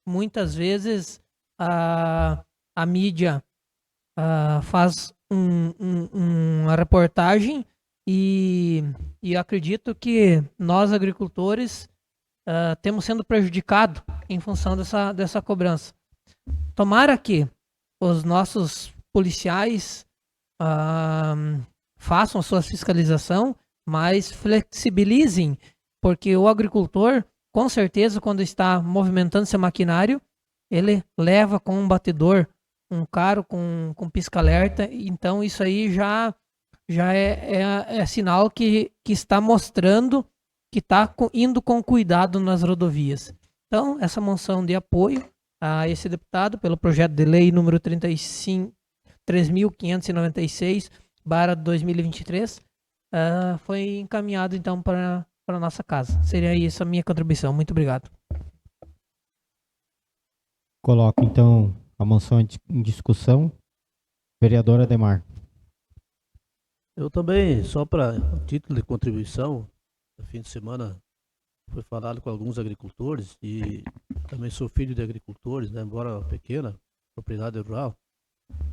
Muitas vezes a mídia faz uma reportagem e acredito que nós agricultores temos sendo prejudicados em função dessa cobrança. Tomara que os nossos policiais façam a sua fiscalização, mas flexibilizem, porque o agricultor, com certeza, quando está movimentando seu maquinário, ele leva com um batedor, um caro com pisca-alerta, então isso aí já é sinal que está mostrando que está indo com cuidado nas rodovias. Então, essa moção de apoio a esse deputado pelo projeto de lei número 3.596/2023 foi encaminhado então para a nossa casa. Seria isso a minha contribuição. Muito obrigado. Coloco então a moção em discussão. Vereador Ademar. Eu também, só para título de contribuição, no fim de semana foi falado com alguns agricultores e também sou filho de agricultores, né, embora pequena, propriedade rural,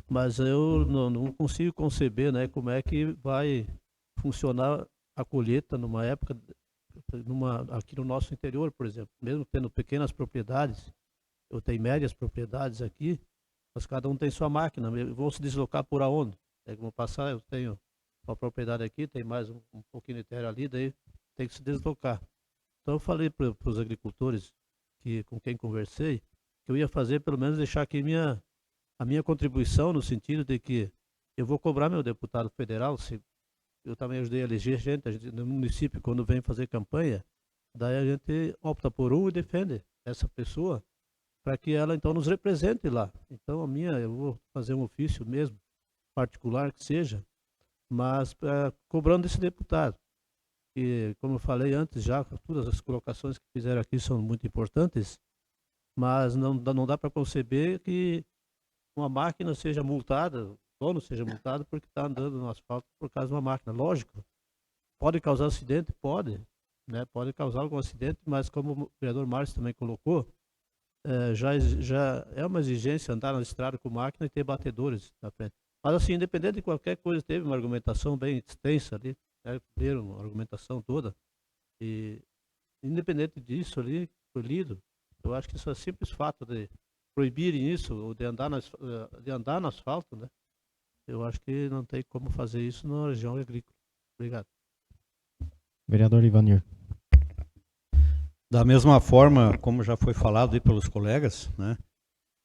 mas eu não consigo conceber, né, como é que vai funcionar a colheita numa época, aqui no nosso interior, por exemplo, mesmo tendo pequenas propriedades, eu tenho médias propriedades aqui, mas cada um tem sua máquina, vão se deslocar por aonde? Como passar, eu tenho uma propriedade aqui, tem mais um pouquinho de terra ali, daí tem que se deslocar. Então eu falei para os agricultores com quem conversei, que eu ia fazer, pelo menos deixar aqui a minha contribuição, no sentido de que eu vou cobrar meu deputado federal, eu também ajudei a eleger gente no município, quando vem fazer campanha, daí a gente opta por um e defende essa pessoa, para que ela então nos represente lá. Então eu vou fazer um ofício mesmo, particular que seja, mas cobrando esse deputado. E como eu falei antes já, todas as colocações que fizeram aqui são muito importantes, mas não dá para conceber que uma máquina seja multada, o dono seja multado porque está andando no asfalto por causa de uma máquina. Lógico, pode causar acidente? Pode, né? Pode causar algum acidente, mas como o vereador Márcio também colocou, já é uma exigência andar na estrada com máquina e ter batedores na frente. Mas assim, independente de qualquer coisa, teve uma argumentação bem extensa ali, leram uma argumentação toda, e independente disso ali, foi lido, eu acho que isso é simples fato de proibirem isso, ou de andar no asfalto, né? Eu acho que não tem como fazer isso na região agrícola. Obrigado. Vereador Ivanir. Da mesma forma, como já foi falado aí pelos colegas, né,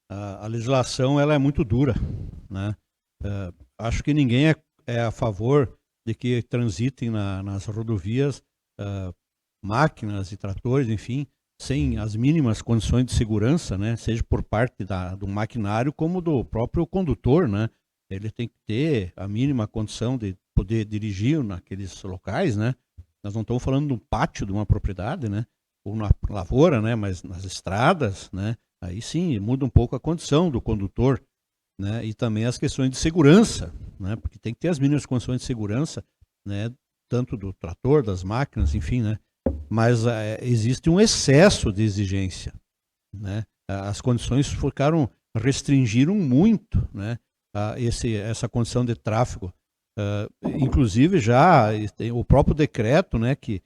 a legislação ela é muito dura, né? Acho que ninguém é a favor de que transitem nas rodovias máquinas e tratores, enfim, sem as mínimas condições de segurança, né, seja por parte do maquinário como do próprio condutor, né? Ele tem que ter a mínima condição de poder dirigir naqueles locais, né? Nós não estamos falando de um pátio de uma propriedade, né? Ou na lavoura, né? Mas nas estradas, né? Aí sim, muda um pouco a condição do condutor, né? E também as questões de segurança, né? Porque tem que ter as mínimas condições de segurança, né? Tanto do trator, das máquinas, enfim, né? mas existe um excesso de exigência, né? As condições restringiram muito, né, essa condição de tráfego. Inclusive já tem o próprio decreto, né, que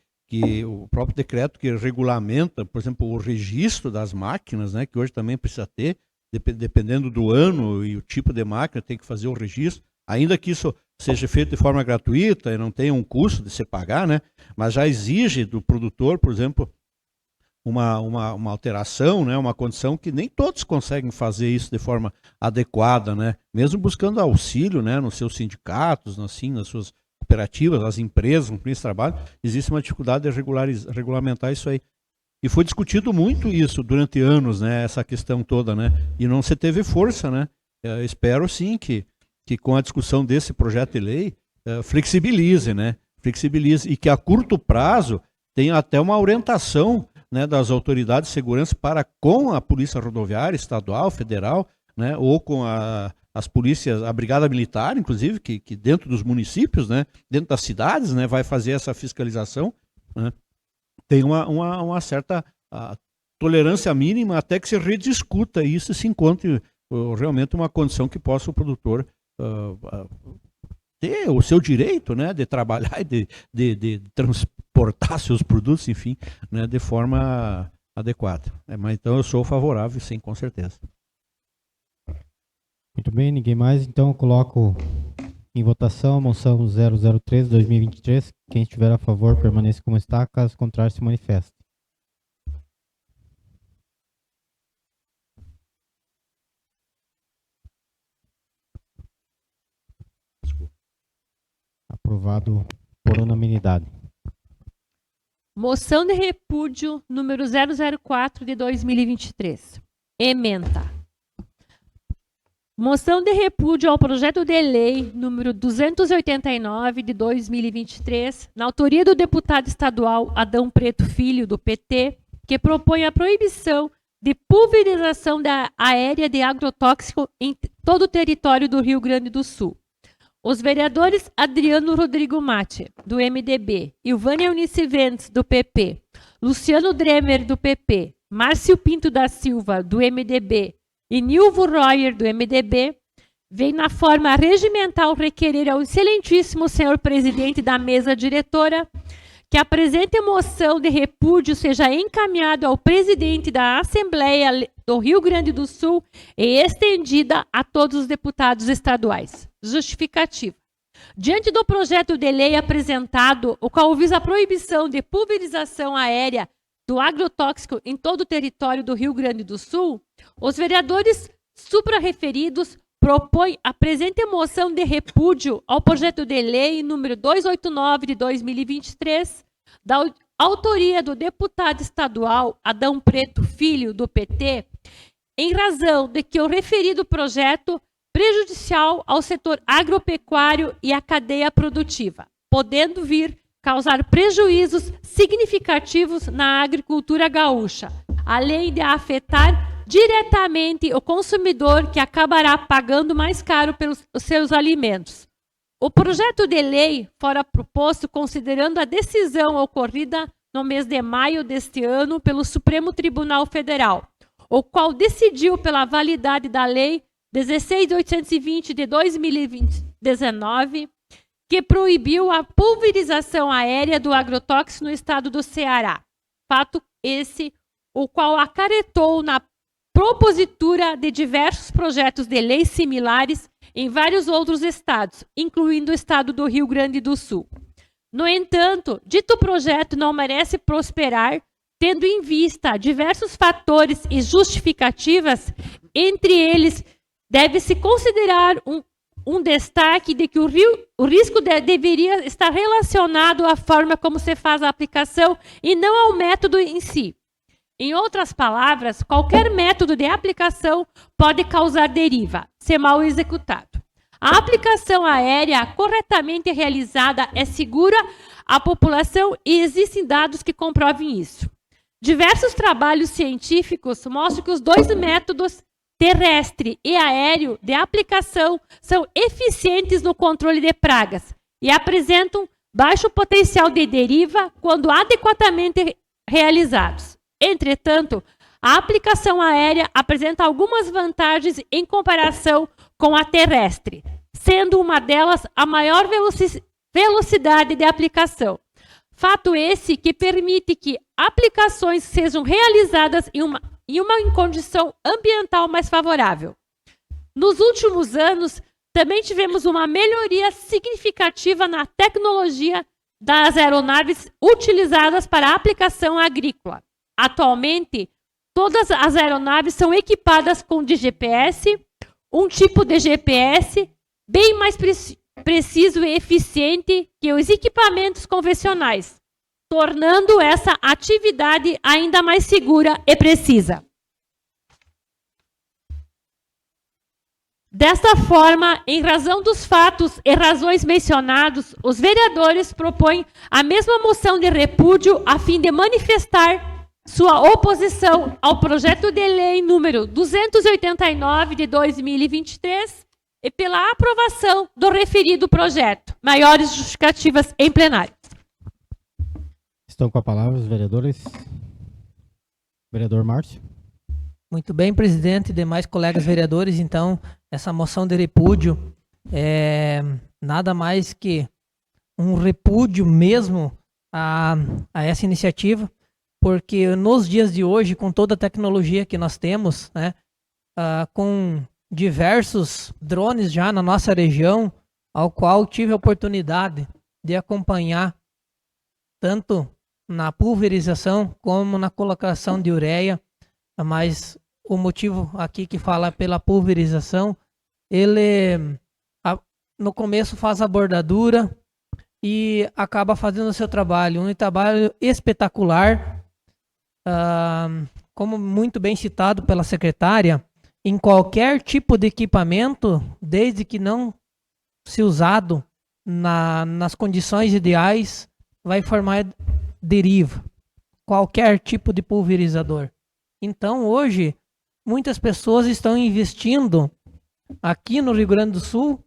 regulamenta, por exemplo, o registro das máquinas, né, que hoje também precisa ter, dependendo do ano e o tipo de máquina, tem que fazer o registro, ainda que isso seja feito de forma gratuita e não tenha um custo de se pagar, né, mas já exige do produtor, por exemplo, uma alteração, né, uma condição que nem todos conseguem fazer isso de forma adequada, né, mesmo buscando auxílio, né, nos seus sindicatos, assim, nas suas cooperativas, as empresas com quem eles trabalham, existe uma dificuldade de regulamentar isso aí. E foi discutido muito isso durante anos, né, essa questão toda, né, e não se teve força, né. Eu espero sim que com a discussão desse projeto de lei flexibilize, né, e que a curto prazo tenha até uma orientação, né, das autoridades de segurança para com a Polícia Rodoviária Estadual, Federal, né, ou com as polícias, a Brigada Militar, inclusive, que dentro dos municípios, né, dentro das cidades, né, vai fazer essa fiscalização, né, tem uma certa tolerância mínima até que se rediscuta isso e se encontre realmente uma condição que possa o produtor ter o seu direito, né, de trabalhar e de transportar seus produtos, enfim, né, de forma adequada. Mas então eu sou favorável, sim, com certeza. Muito bem, ninguém mais. Então eu coloco em votação a moção 003/2023. Quem estiver a favor, permaneça como está. Caso contrário, se manifeste. Aprovado por unanimidade. Moção de repúdio número 004 de 2023. Ementa. Moção de repúdio ao projeto de lei número 289 de 2023, na autoria do deputado estadual Adão Preto Filho, do PT, que propõe a proibição de pulverização aérea de agrotóxico em todo o território do Rio Grande do Sul. Os vereadores Adriano Rodrigo Mate, do MDB, Ilvânia Eunice Ventes, do PP, Luciano Dremer, do PP, Márcio Pinto da Silva, do MDB, e Nilvo Royer, do MDB, vem na forma regimental requerer ao excelentíssimo senhor presidente da mesa diretora que a presente moção de repúdio seja encaminhada ao presidente da Assembleia do Rio Grande do Sul e estendida a todos os deputados estaduais. Justificativa. Diante do projeto de lei apresentado, o qual visa a proibição de pulverização aérea do agrotóxico em todo o território do Rio Grande do Sul, os vereadores suprarreferidos propõem a presente moção de repúdio ao projeto de lei número 289 de 2023, da autoria do deputado estadual Adão Preto Filho, do PT, em razão de que o referido projeto prejudicial ao setor agropecuário e à cadeia produtiva, podendo vir causar prejuízos significativos na agricultura gaúcha, além de afetar diretamente o consumidor, que acabará pagando mais caro pelos seus alimentos. O projeto de lei fora proposto considerando a decisão ocorrida no mês de maio deste ano pelo Supremo Tribunal Federal, o qual decidiu pela validade da Lei 16.820 de 2019, que proibiu a pulverização aérea do agrotóxico no estado do Ceará. Fato esse, o qual acarretou na propositura de diversos projetos de leis similares em vários outros estados, incluindo o estado do Rio Grande do Sul. No entanto, dito projeto não merece prosperar, tendo em vista diversos fatores e justificativas, entre eles deve-se considerar um destaque de que o risco deveria estar relacionado à forma como se faz a aplicação e não ao método em si. Em outras palavras, qualquer método de aplicação pode causar deriva, se mal executado. A aplicação aérea corretamente realizada é segura à população e existem dados que comprovem isso. Diversos trabalhos científicos mostram que os dois métodos, terrestre e aéreo, de aplicação são eficientes no controle de pragas e apresentam baixo potencial de deriva quando adequadamente realizados. Entretanto, a aplicação aérea apresenta algumas vantagens em comparação com a terrestre, sendo uma delas a maior velocidade de aplicação. Fato esse que permite que aplicações sejam realizadas em uma condição ambiental mais favorável. Nos últimos anos, também tivemos uma melhoria significativa na tecnologia das aeronaves utilizadas para a aplicação agrícola. Atualmente, todas as aeronaves são equipadas com GPS, um tipo de GPS bem mais preciso e eficiente que os equipamentos convencionais, tornando essa atividade ainda mais segura e precisa. Desta forma, em razão dos fatos e razões mencionados, os vereadores propõem a mesma moção de repúdio a fim de manifestar sua oposição ao projeto de lei número 289 de 2023 e pela aprovação do referido projeto. Maiores justificativas em plenário. Estão com a palavra os vereadores. Vereador Márcio. Muito bem, presidente e demais colegas vereadores. Então, essa moção de repúdio é nada mais que um repúdio mesmo a essa iniciativa, porque nos dias de hoje, com toda a tecnologia que nós temos, né, com diversos drones já na nossa região, ao qual tive a oportunidade de acompanhar tanto na pulverização como na colocação de ureia, mas o motivo aqui que fala pela pulverização, ele no começo faz a bordadura e acaba fazendo o seu trabalho, um trabalho espetacular, como muito bem citado pela secretária, em qualquer tipo de equipamento, desde que não se usado nas condições ideais, vai formar deriva, qualquer tipo de pulverizador. Então, hoje, muitas pessoas estão investindo aqui no Rio Grande do Sul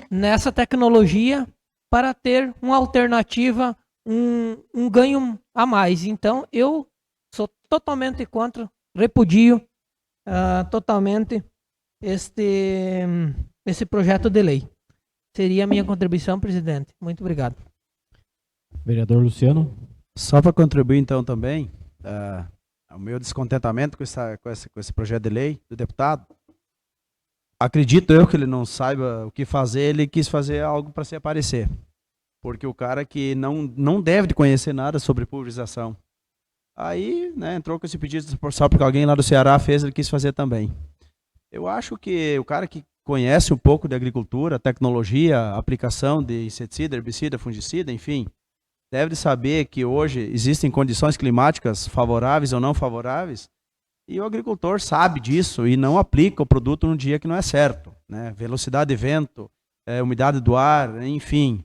nessa tecnologia para ter uma alternativa, um ganho a mais. Então, eu sou totalmente contra, repudio totalmente esse projeto de lei. Seria a minha contribuição, presidente. Muito obrigado. Vereador Luciano. Só para contribuir então também, o meu descontentamento com esse projeto de lei do deputado. Acredito eu que ele não saiba o que fazer, ele quis fazer algo para se aparecer. Porque o cara que não deve de conhecer nada sobre pulverização. Aí, né, entrou com esse pedido só porque alguém lá do Ceará fez, ele quis fazer também. Eu acho que o cara que conhece um pouco de agricultura, tecnologia, aplicação de inseticida, herbicida, fungicida, enfim, deve de saber que hoje existem condições climáticas favoráveis ou não favoráveis, e o agricultor sabe disso e não aplica o produto no dia que não é certo, né? Velocidade de vento, umidade do ar, enfim,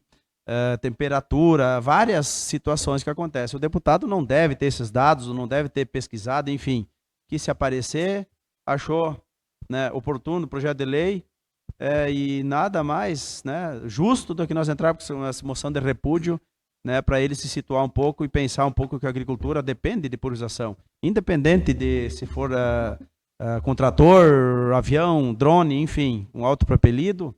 temperatura, várias situações que acontecem. O deputado não deve ter esses dados, não deve ter pesquisado, enfim, que se aparecer, achou, né, oportuno o projeto de lei, e nada mais, né, justo do que nós entrarmos com essa moção de repúdio, né, para ele se situar um pouco e pensar um pouco que a agricultura depende de pulverização, independente de se for com trator, avião, drone, enfim, um autopropelido,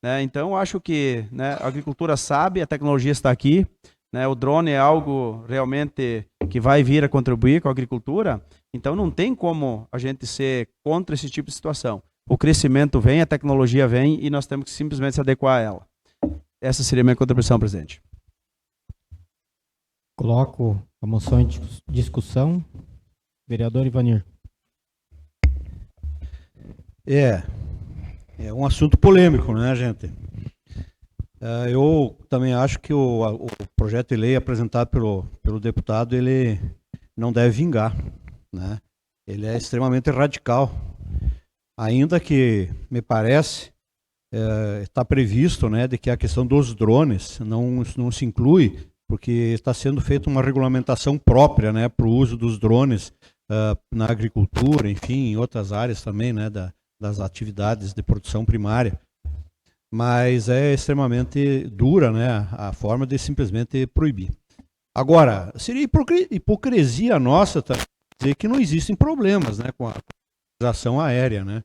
né? Então acho que, né, a agricultura sabe, a tecnologia está aqui, né, o drone é algo realmente que vai vir a contribuir com a agricultura, então não tem como a gente ser contra esse tipo de situação. O crescimento vem, a tecnologia vem e nós temos que simplesmente se adequar a ela. Essa seria a minha contribuição, presidente. Coloco a moção em discussão. Vereador Ivanir. É um assunto polêmico, né, gente? Eu também acho que o projeto de lei apresentado pelo deputado, ele não deve vingar, né? Ele é extremamente radical. Ainda que, me parece, está previsto, né, de que a questão dos drones não se inclui, porque está sendo feita uma regulamentação própria, né, para o uso dos drones na agricultura, enfim, em outras áreas também, né, das atividades de produção primária. mas é extremamente dura, né, a forma de simplesmente proibir. Agora, seria hipocrisia nossa dizer que não existem problemas, né, com a utilização aérea, né?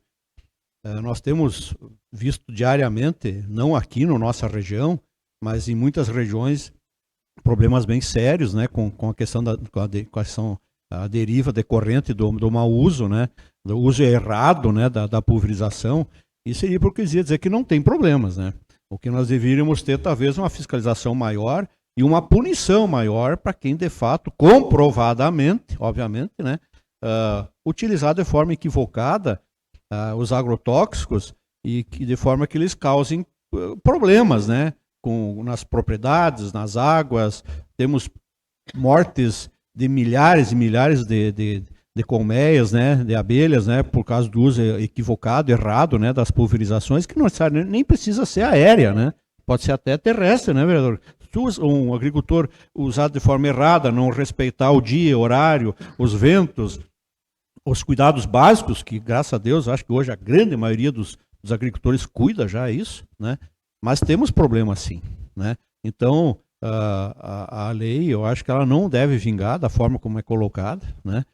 Nós temos visto diariamente, não aqui na nossa região, mas em muitas regiões, problemas bem sérios, né, com a questão a deriva decorrente do mau uso, né, do uso errado, né, da pulverização. E seria hipocrisia dizer que não tem problemas, né? O que nós deveríamos ter, talvez, uma fiscalização maior e uma punição maior para quem, de fato, comprovadamente, obviamente, né, utilizar de forma equivocada os agrotóxicos e que, de forma que eles causem problemas, né, nas propriedades, nas águas. Temos mortes de milhares e milhares de colmeias, né, de abelhas, né, por causa do uso equivocado, errado, né, das pulverizações, que não nem precisa ser aérea, né, pode ser até terrestre, né, vereador? Se um agricultor usar de forma errada, não respeitar o dia, horário, os ventos, os cuidados básicos, que graças a Deus, acho que hoje a grande maioria dos agricultores cuida já isso, né, mas temos problemas sim, né, então a lei, eu acho que ela não deve vingar da forma como é colocada, né.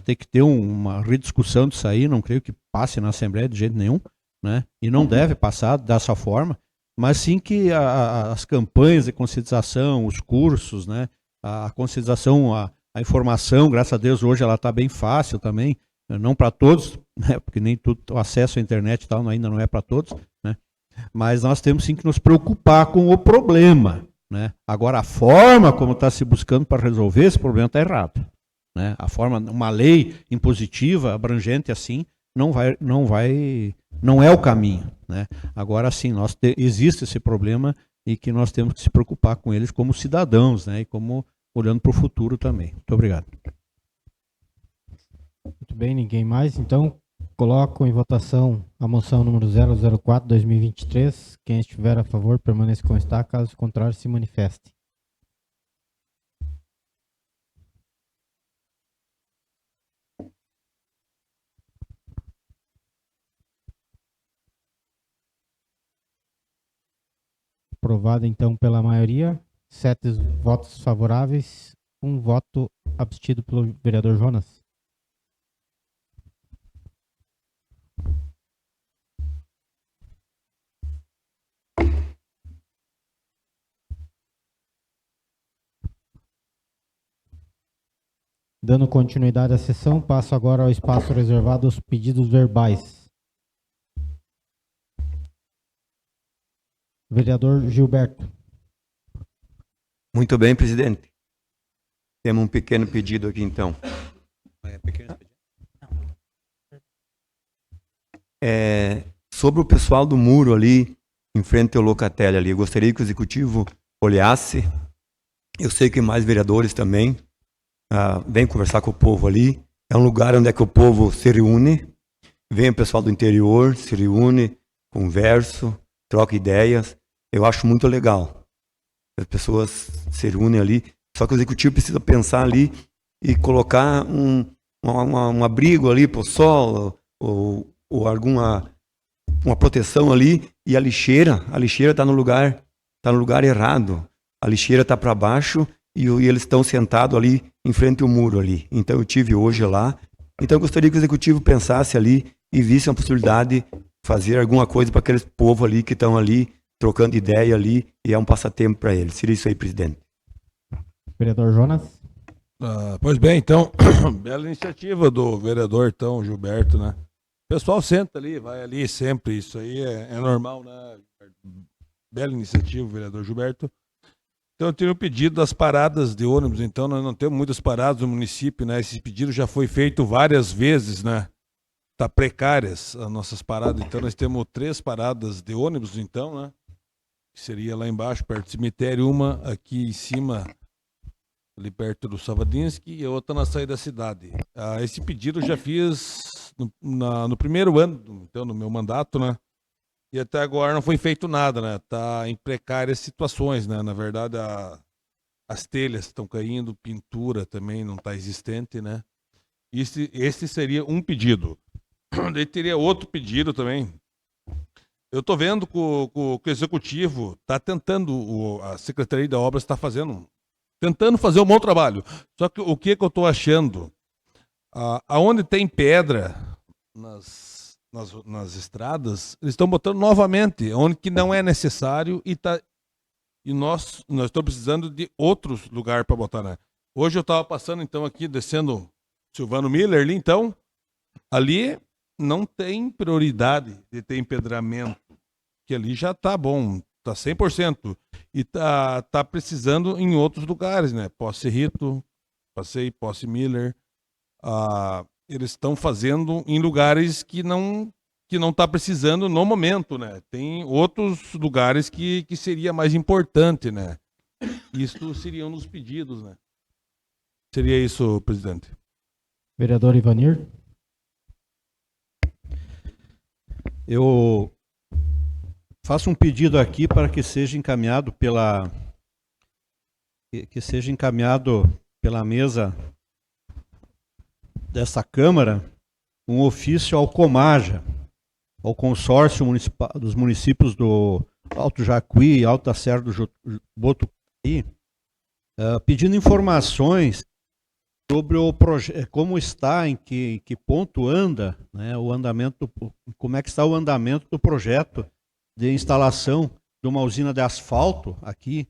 Tem que ter uma rediscussão disso aí, não creio que passe na Assembleia de jeito nenhum, né? E não deve passar dessa forma, mas sim que as campanhas de conscientização, os cursos, né? A conscientização, a informação, graças a Deus hoje ela está bem fácil também, não para todos, né? Porque nem tudo, o acesso à internet e tal ainda não é para todos, né? Mas nós temos sim que nos preocupar com o problema, né? Agora a forma como está se buscando para resolver esse problema está errado. Né? A forma, uma lei impositiva, abrangente assim, não é o caminho, né? Agora sim, existe esse problema e que nós temos que se preocupar com eles como cidadãos, né? E como olhando para o futuro também. Muito obrigado. Muito bem, ninguém mais. Então, coloco em votação a moção número 004/2023. Quem estiver a favor, permaneça como está. Caso contrário, se manifeste. Aprovada então pela maioria, 7 votos favoráveis, 1 voto abstido pelo vereador Jonas. Dando continuidade à sessão, passo agora ao espaço reservado aos pedidos verbais. Vereador Gilberto. Muito bem, presidente. Temos um pequeno pedido aqui, então. Sobre o pessoal do muro ali, em frente ao Locatelli ali, eu gostaria que o executivo olhasse. Eu sei que mais vereadores também vêm conversar com o povo ali. É um lugar onde é que o povo se reúne. Vem o pessoal do interior, se reúne, conversa, troca ideias. Eu acho muito legal. As pessoas se reúnem ali. Só que o executivo precisa pensar ali e colocar um abrigo ali para o sol ou alguma uma proteção ali. E a lixeira está no lugar errado. A lixeira está para baixo e eles estão sentados ali em frente ao muro ali. Então eu tive hoje lá. Então eu gostaria que o executivo pensasse ali e visse a possibilidade de fazer alguma coisa para aqueles povo ali que estão ali trocando ideia ali, e é um passatempo para eles. Seria isso aí, presidente. Vereador Jonas. Pois bem, então, bela iniciativa do vereador, então, Gilberto, né? O pessoal senta ali, vai ali sempre, isso aí é normal, né? Bela iniciativa, vereador Gilberto. Então, eu tenho um pedido das paradas de ônibus, então, nós não temos muitas paradas no município, né? Esse pedido já foi feito várias vezes, né? Tá precárias as nossas paradas, então nós temos 3 paradas de ônibus, então, né? Que seria lá embaixo, perto do cemitério, uma aqui em cima, ali perto do Savadinsky, e outra na saída da cidade. Esse pedido eu já fiz no primeiro ano, então, no meu mandato, né? E até agora não foi feito nada, né? Tá em precárias situações, né? Na verdade, as telhas estão caindo, pintura também não está existente, né? Esse seria um pedido. Daí teria outro pedido também, eu estou vendo que o Executivo está tentando, a Secretaria de Obras está tentando fazer um bom trabalho. Só que o que eu estou achando? Aonde tem pedra nas estradas, eles estão botando novamente, onde que não é necessário e nós estamos precisando de outros lugares para botar, né? Hoje eu estava passando, então, aqui, descendo Silvano Miller ali, então, ali não tem prioridade de ter empedramento, que ali já está bom, está 100%, e tá precisando em outros lugares, né? Posse Rito, Posse Miller, eles estão fazendo em lugares que não está precisando no momento, né? Tem outros lugares que seria mais importante, né? Isso seriam nos pedidos, né? Seria isso, presidente. Vereador Ivanir. Eu faço um pedido aqui para que seja encaminhado pela mesa dessa Câmara um ofício ao Comaja, ao consórcio dos municípios do Alto Jacuí e Alta Serra do Botucatu, pedindo informações sobre o projeto, como está, em que ponto anda, né, o andamento, como é que está o andamento do projeto de instalação de uma usina de asfalto aqui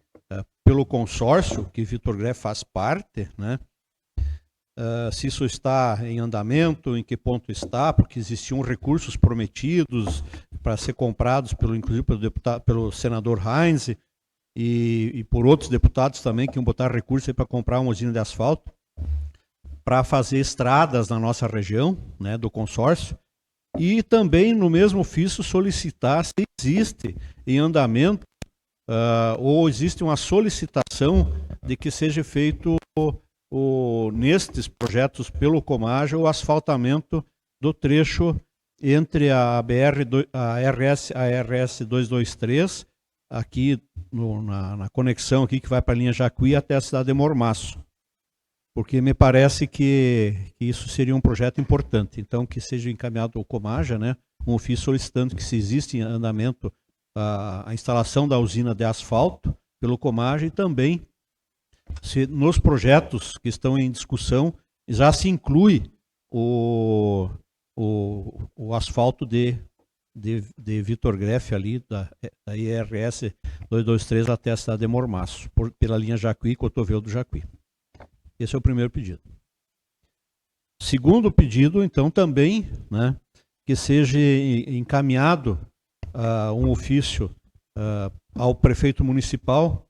pelo consórcio, que Vitor Greff faz parte, né? Se isso está em andamento, em que ponto está, porque existiam recursos prometidos para ser comprados, inclusive pelo senador Heinz e por outros deputados também que iam botar recursos para comprar uma usina de asfalto, para fazer estradas na nossa região, né, do consórcio, e também no mesmo ofício solicitar se existe em andamento ou existe uma solicitação de que seja feito nestes projetos pelo Comaja o asfaltamento do trecho entre a RS 223, aqui na conexão aqui que vai para a linha Jacuí até a cidade de Mormaço. Porque me parece que isso seria um projeto importante. Então, que seja encaminhado ao Comaja, né, um ofício solicitando que se existe em andamento a instalação da usina de asfalto pelo Comaja e também se nos projetos que estão em discussão já se inclui o asfalto de Vitor Greff ali, da IRS 223 até a cidade de Mormaço, pela linha Jacuí, cotovelo do Jacuí. Esse é o primeiro pedido. Segundo pedido, então, também, né, que seja encaminhado um ofício ao prefeito municipal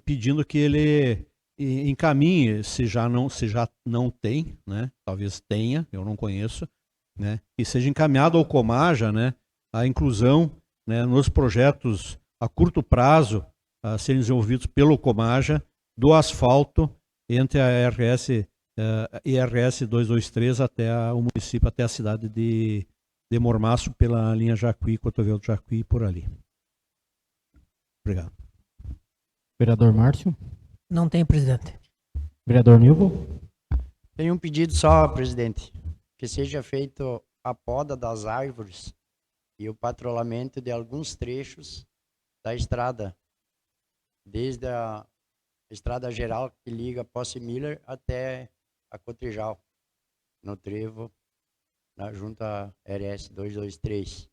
pedindo que ele encaminhe, se já não tem, né, talvez tenha, eu não conheço, né, que seja encaminhado ao Comaja, né, a inclusão, né, nos projetos a curto prazo a serem desenvolvidos pelo Comaja do asfalto entre a IRS 223 até o município, até a cidade de Mormaço, pela linha Jacuí, cotovelo do Jacuí, por ali. Obrigado. Vereador Márcio. Não tem, presidente. Vereador Nilvo. Tem um pedido só, presidente, que seja feito a poda das árvores e o patrulhamento de alguns trechos da estrada, desde a estrada geral que liga Posse Miller até a Cotrijal, no trevo, junto à RS 223.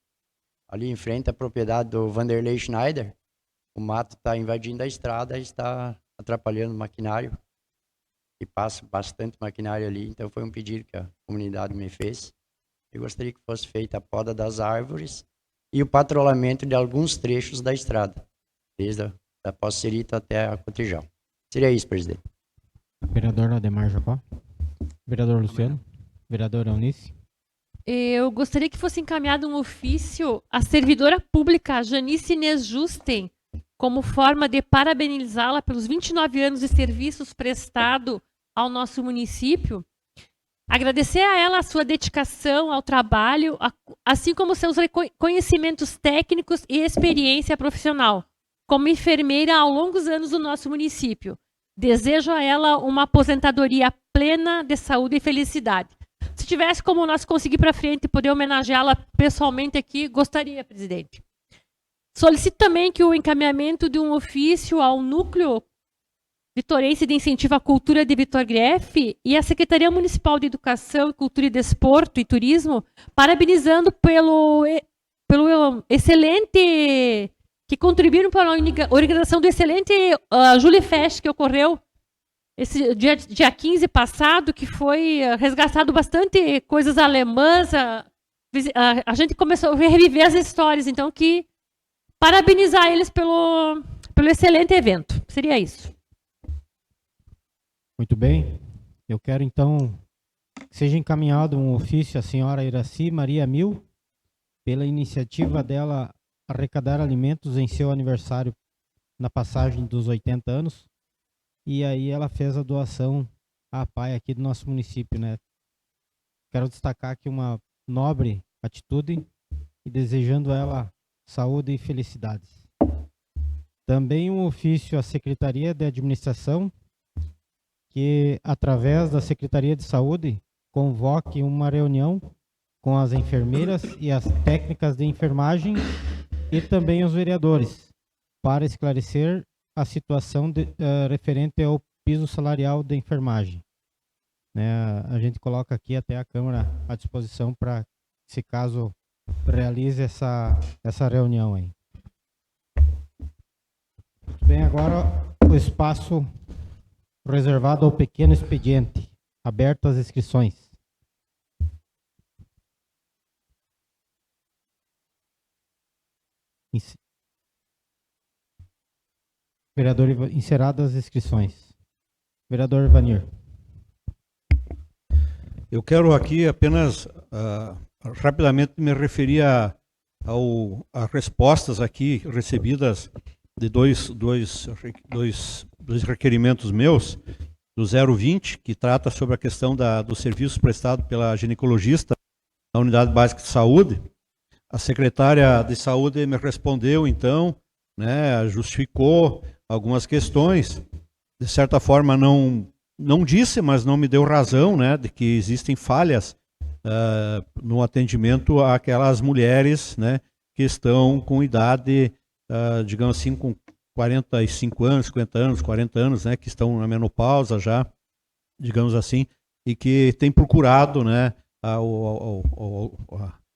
Ali em frente à propriedade do Vanderlei Schneider, o mato está invadindo a estrada e está atrapalhando o maquinário, e passa bastante maquinário ali, então foi um pedido que a comunidade me fez. Eu gostaria que fosse feita a poda das árvores e o patrulhamento de alguns trechos da estrada, desde a Posse Rito até a Cotrijal. Seria isso, presidente. Vereador Ademar Jacó. Vereador Luciano. Vereador Eunice. Eu gostaria que fosse encaminhado um ofício à servidora pública Janice Inês Justen, como forma de parabenizá-la pelos 29 anos de serviços prestado ao nosso município. Agradecer a ela a sua dedicação ao trabalho, assim como seus conhecimentos técnicos e experiência profissional, como enfermeira ao longos anos do nosso município. Desejo a ela uma aposentadoria plena de saúde e felicidade. se tivesse como nós conseguir para frente e poder homenageá-la pessoalmente aqui, gostaria, presidente. Solicito também que o encaminhamento de um ofício ao Núcleo Vitorense de Incentivo à Cultura de Vitor Greff e à Secretaria Municipal de Educação, Cultura e Desporto e Turismo, parabenizando pelo excelente, que contribuíram para a organização do excelente Julie Fest que ocorreu esse dia 15 passado, que foi resgatado bastante coisas alemãs, a gente começou a reviver as histórias, então que parabenizar eles pelo excelente evento. Seria isso. Muito bem. Eu quero, então, que seja encaminhado um ofício à senhora Iraci Maria Mil, pela iniciativa dela arrecadar alimentos em seu aniversário na passagem dos 80 anos. E aí ela fez a doação à PAI aqui do nosso município, né? Quero destacar aqui uma nobre atitude e desejando a ela saúde e felicidades. Também um ofício à Secretaria de Administração, que, através da Secretaria de Saúde, convoque uma reunião com as enfermeiras e as técnicas de enfermagem e também os vereadores, para esclarecer a situação referente ao piso salarial de enfermagem. Né, a gente coloca aqui até a Câmara à disposição para, se caso realize essa reunião aí. Muito bem, agora o espaço reservado ao pequeno expediente. Aberto as inscrições. Vereador, encerradas as inscrições. Vereador Vanir. Eu quero aqui apenas rapidamente me referir a respostas aqui recebidas de dois requerimentos meus, do 020, que trata sobre a questão dos serviços prestados pela ginecologista na Unidade Básica de Saúde. A secretária de Saúde me respondeu, então, né, justificou algumas questões. De certa forma, não disse, mas não me deu razão, né, de que existem falhas no atendimento àquelas mulheres, né, que estão com idade, digamos assim, com 45 anos, 50 anos, 40 anos, né, que estão na menopausa já, digamos assim, e que têm procurado, né,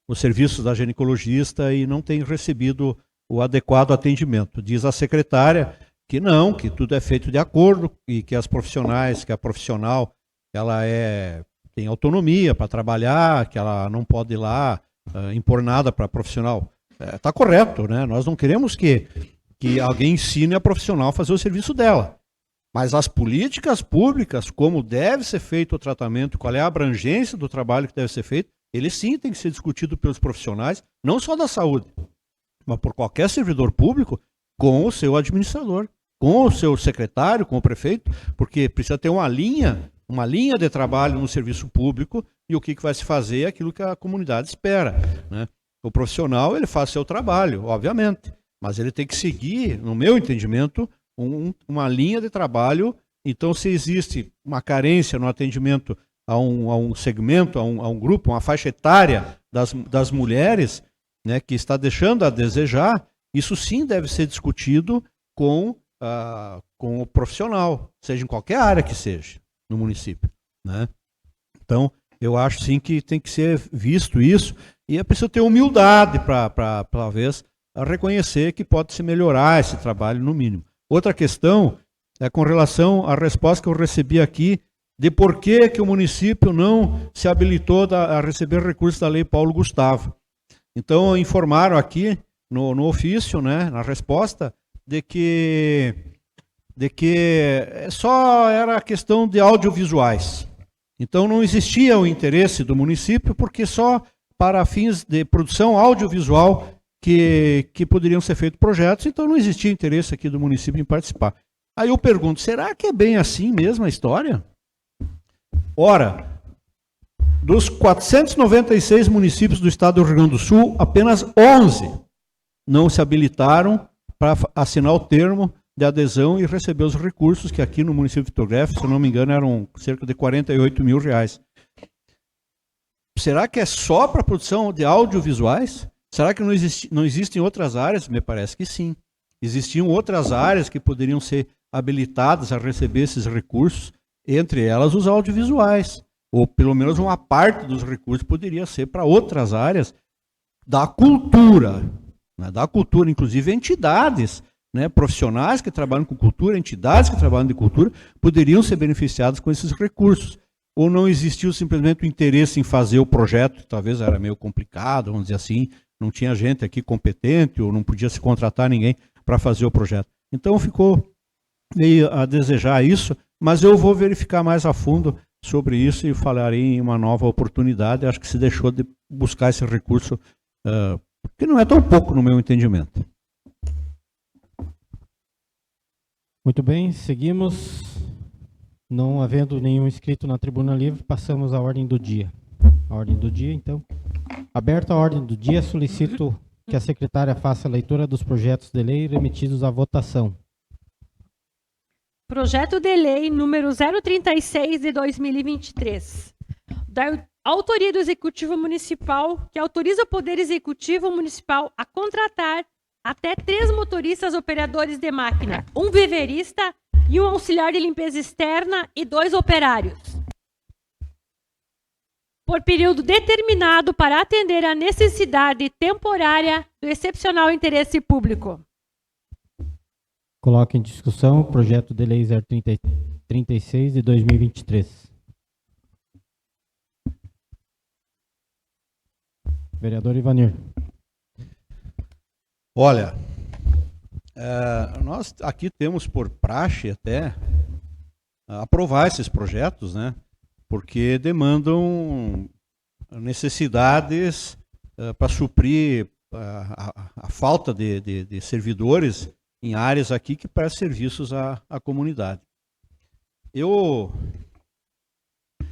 os serviços da ginecologista e não têm recebido o adequado atendimento. Diz a secretária que não, que tudo é feito de acordo e que as profissionais, que a profissional, ela tem autonomia para trabalhar, que ela não pode ir lá impor nada para a profissional. Está correto, né? Nós não queremos que alguém ensine a profissional a fazer o serviço dela. Mas as políticas públicas, como deve ser feito o tratamento, qual é a abrangência do trabalho que deve ser feito, ele sim tem que ser discutido pelos profissionais, não só da saúde, mas por qualquer servidor público, com o seu administrador, com o seu secretário, com o prefeito, porque precisa ter uma linha de trabalho no serviço público e o que vai se fazer é aquilo que a comunidade espera, né? O profissional, ele faz seu trabalho, obviamente, mas ele tem que seguir, no meu entendimento, uma linha de trabalho. Então, se existe uma carência no atendimento a um segmento, a um grupo, uma faixa etária das mulheres, né, que está deixando a desejar, isso sim deve ser discutido com o profissional, seja em qualquer área que seja, no município, né? Então, eu acho sim que tem que ser visto isso, e é preciso ter humildade para talvez reconhecer que pode se melhorar esse trabalho no mínimo. Outra questão é com relação à resposta que eu recebi aqui de por que o município não se habilitou a receber recursos da Lei Paulo Gustavo. Então, informaram aqui no ofício, né, na resposta, de que só era questão de audiovisuais. Então, não existia o interesse do município, porque só para fins de produção audiovisual que poderiam ser feitos projetos, então não existia interesse aqui do município em participar. Aí eu pergunto, será que é bem assim mesmo a história? Ora, dos 496 municípios do estado do Rio Grande do Sul, apenas 11 não se habilitaram para assinar o termo de adesão e receber os recursos, que aqui no município de Vitor Greff, se eu não me engano, eram cerca de R$48 mil. será que é só para produção de audiovisuais? Será que não existem outras áreas? Me parece que sim. Existiam outras áreas que poderiam ser habilitadas a receber esses recursos, entre elas os audiovisuais. Ou pelo menos uma parte dos recursos poderia ser para outras áreas da cultura. Né? Da cultura, inclusive entidades, né, profissionais que trabalham com cultura, entidades que trabalham de cultura, poderiam ser beneficiadas com esses recursos. Ou não existiu simplesmente o interesse em fazer o projeto, que talvez era meio complicado, vamos dizer assim, não tinha gente aqui competente, ou não podia se contratar ninguém para fazer o projeto. Então ficou meio a desejar isso, mas eu vou verificar mais a fundo sobre isso e falarei em uma nova oportunidade. Acho que se deixou de buscar esse recurso, que não é tão pouco no meu entendimento. Muito bem, seguimos. Não havendo nenhum inscrito na tribuna livre, passamos à ordem do dia. A ordem do dia, então. Aberta a ordem do dia, solicito que a secretária faça a leitura dos projetos de lei remetidos à votação. Projeto de lei número 036 de 2023. Da autoria do Executivo Municipal, que autoriza o Poder Executivo Municipal a contratar até 3 motoristas operadores de máquina, um viverista e um auxiliar de limpeza externa e 2 operários, por período determinado para atender à necessidade temporária do excepcional interesse público. Coloque em discussão o projeto de lei 036 de 2023. Vereador Ivanir. Olha, nós aqui temos por praxe até aprovar esses projetos, né? Porque demandam necessidades para suprir a falta de servidores em áreas aqui que prestam serviços à comunidade. Eu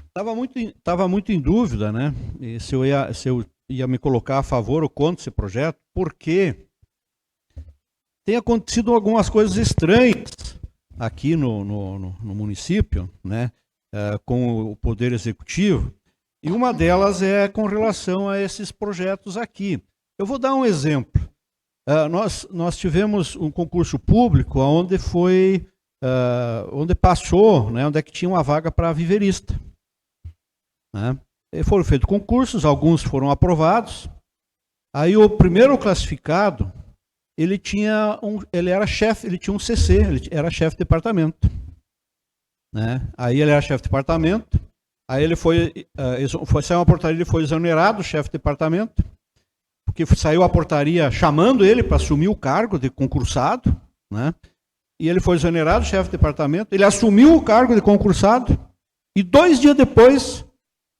estava muito em dúvida, né? Se eu ia me colocar a favor ou contra esse projeto, porque tem acontecido algumas coisas estranhas aqui no município, né? Com o Poder Executivo, e uma delas é com relação a esses projetos aqui. Eu vou dar um exemplo. Nós tivemos um concurso público onde passou, né, onde é que tinha uma vaga para viverista. Né? E foram feitos concursos, alguns foram aprovados. Aí o primeiro classificado, ele era chefe, ele tinha um CC, ele era chefe de departamento. Né? Aí ele era chefe de departamento, aí ele saiu uma portaria, ele foi exonerado, chefe de departamento, porque saiu a portaria chamando ele para assumir o cargo de concursado, né? E ele foi exonerado, chefe de departamento, ele assumiu o cargo de concursado, e 2 dias depois,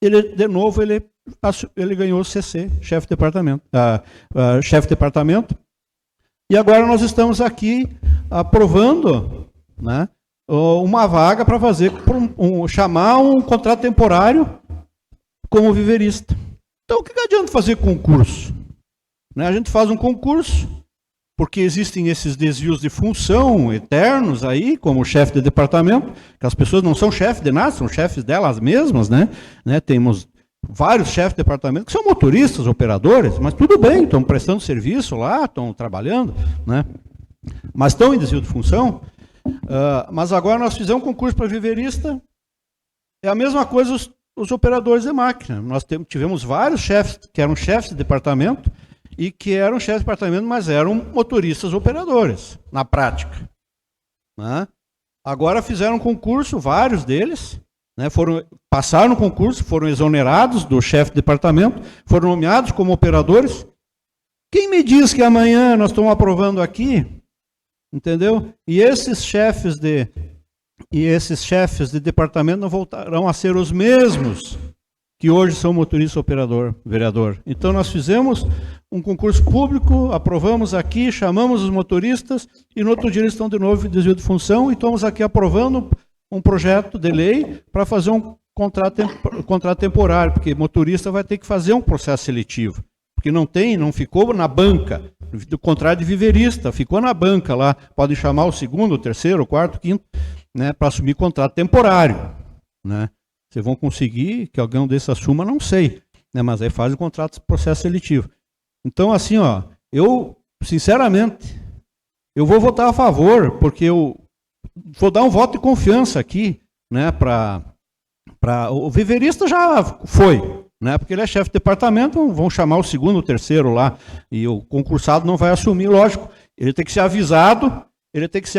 ele ganhou o CC, chefe de departamento, e agora nós estamos aqui aprovando, né, uma vaga para fazer, chamar um contrato temporário como viverista. Então, o que adianta fazer concurso? Né? A gente faz um concurso, porque existem esses desvios de função eternos aí, como chefe de departamento, que as pessoas não são chefes de nada, são chefes delas mesmas, né? Temos vários chefes de departamento que são motoristas, operadores, mas tudo bem, estão prestando serviço lá, estão trabalhando, né? Mas estão em desvio de função. Mas agora nós fizemos um concurso para viverista, é a mesma coisa os operadores de máquina. Nós tivemos vários chefes que eram chefes de departamento e que eram chefes de departamento, mas eram motoristas operadores, na prática. Né? Agora fizeram um concurso, vários deles, né, passaram no concurso, foram exonerados do chefe de departamento, foram nomeados como operadores. Quem me diz que amanhã nós estamos aprovando aqui, entendeu? E esses chefes de departamento não voltarão a ser os mesmos que hoje são motorista operador, vereador. Então nós fizemos um concurso público, aprovamos aqui, chamamos os motoristas e no outro dia eles estão de novo em desvio de função e estamos aqui aprovando um projeto de lei para fazer um contrato temporário, porque motorista vai ter que fazer um processo seletivo, porque não ficou na banca, do contrário de viverista, ficou na banca lá, pode chamar o segundo, o terceiro, o quarto, o quinto, né, para assumir contrato temporário, né? Vocês vão conseguir que alguém desses assuma, não sei. né? Mas aí faz o contrato de processo seletivo. Então, assim, ó, eu, sinceramente, eu vou votar a favor, porque eu vou dar um voto de confiança aqui, né, o viverista já foi, né, porque ele é chefe de departamento, vão chamar o segundo, o terceiro lá, e o concursado não vai assumir, lógico, ele tem que ser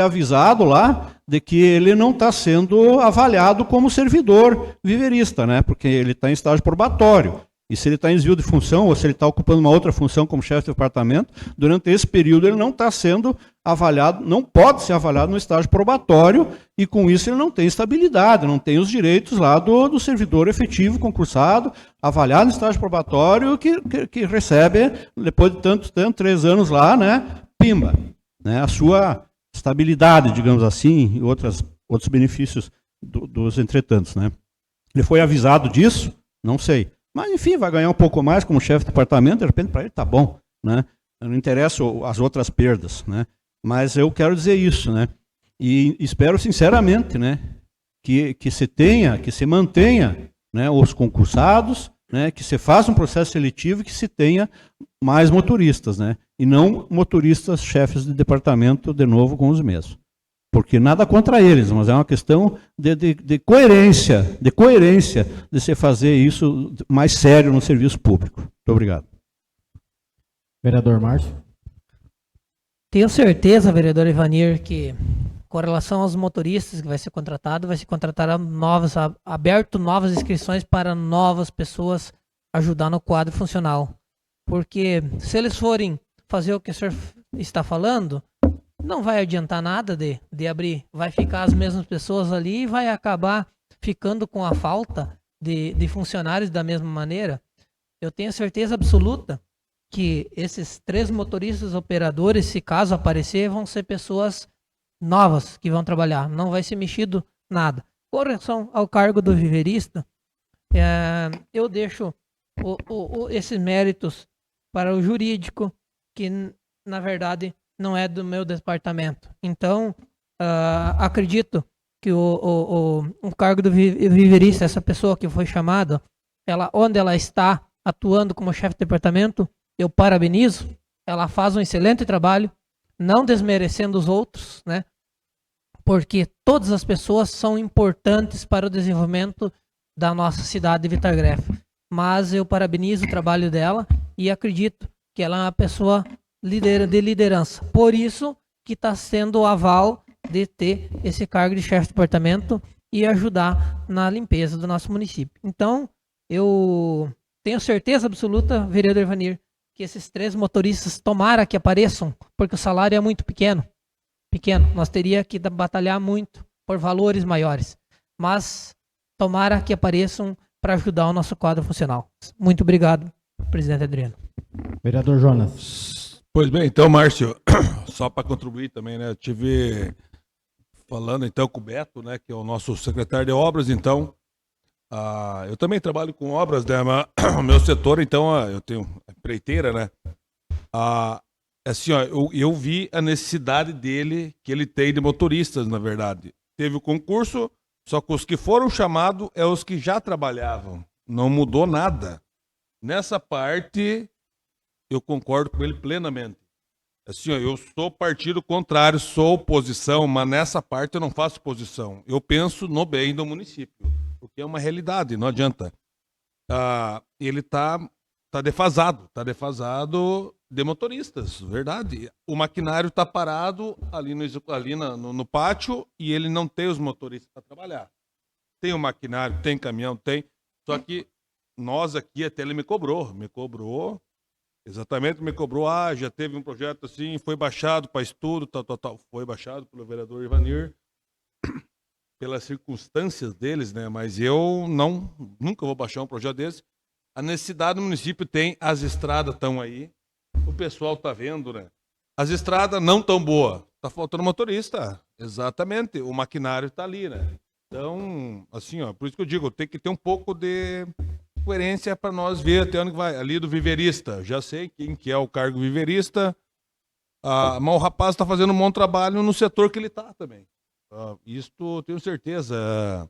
avisado lá de que ele não está sendo avaliado como servidor viverista, né, porque ele está em estágio probatório. E se ele está em desvio de função, ou se ele está ocupando uma outra função como chefe de departamento, durante esse período ele não está sendo avaliado, não pode ser avaliado no estágio probatório, e com isso ele não tem estabilidade, não tem os direitos lá do servidor efetivo, concursado, avaliado no estágio probatório, que recebe, depois de tanto 3 anos lá, né, pimba, né, a sua estabilidade, digamos assim, e outros benefícios dos entretantos, né. Ele foi avisado disso? Não sei. Mas, enfim, vai ganhar um pouco mais como chefe de departamento, de repente para ele está bom, né? Não interessa as outras perdas, né? Mas eu quero dizer isso, né? E espero sinceramente, né, que se mantenha, né, os concursados, né, que se faça um processo seletivo e que se tenha mais motoristas, né? E não motoristas chefes de departamento de novo com os mesmos. Porque nada contra eles, mas é uma questão de coerência, de se fazer isso mais sério no serviço público. Muito obrigado. Vereador Márcio. Tenho certeza, vereador Ivanir, que com relação aos motoristas que vai ser contratado aberto novas inscrições para novas pessoas ajudar no quadro funcional. Porque se eles forem fazer o que o senhor está falando, não vai adiantar nada de abrir. Vai ficar as mesmas pessoas ali e vai acabar ficando com a falta de funcionários da mesma maneira. Eu tenho certeza absoluta que esses 3 motoristas operadores, se caso aparecer, vão ser pessoas novas que vão trabalhar. Não vai ser mexido nada. Com relação ao cargo do viverista, eu deixo esses méritos para o jurídico, que na verdade não é do meu departamento. Então, acredito que o cargo do viverista, essa pessoa que foi chamada, onde ela está atuando como chefe de departamento, eu parabenizo. Ela faz um excelente trabalho, não desmerecendo os outros, né? Porque todas as pessoas são importantes para o desenvolvimento da nossa cidade de Vitar-Grefe. Mas eu parabenizo o trabalho dela e acredito que ela é uma pessoa de liderança. Por isso que está sendo o aval de ter esse cargo de chefe de departamento e ajudar na limpeza do nosso município. Então, eu tenho certeza absoluta, vereador Ivanir, que esses 3 motoristas tomara que apareçam, porque o salário é muito pequeno. Nós teríamos que batalhar muito por valores maiores. Mas tomara que apareçam para ajudar o nosso quadro funcional. Muito obrigado, presidente Adriano. Vereador Jonas. Pois bem, então, Márcio, só para contribuir também, né? Eu tive falando então com o Beto, né, que é o nosso secretário de obras, então, eu também trabalho com obras, né, mas o meu setor, então, eu tenho empreiteira, né, assim, ó, eu vi a necessidade dele, que ele tem de motoristas, na verdade. Teve o concurso, só que os que foram chamados é os que já trabalhavam, não mudou nada. Nessa parte, eu concordo com ele plenamente. Assim, ó, eu sou partido contrário, sou oposição, mas nessa parte eu não faço posição. Eu penso no bem do município, o que é uma realidade, não adianta. Ele está defasado de motoristas, verdade. O maquinário está parado ali no pátio e ele não tem os motoristas para trabalhar. Tem o maquinário, tem caminhão, tem. Só que nós aqui, até ele me cobrou. Exatamente, me cobrou, já teve um projeto assim, foi baixado para estudo, tal. Foi baixado pelo vereador Ivanir, pelas circunstâncias deles, né? Mas eu nunca vou baixar um projeto desse. A necessidade do município tem, as estradas estão aí, o pessoal está vendo, né? As estradas não tão boas, está faltando motorista, exatamente, o maquinário está ali, né? Então, assim, ó, por isso que eu digo, tem que ter um pouco de coerência para nós ver até onde vai. Ali do viverista, já sei quem que é o cargo viverista, mas o rapaz está fazendo um bom trabalho no setor que ele está também. Isto tenho certeza.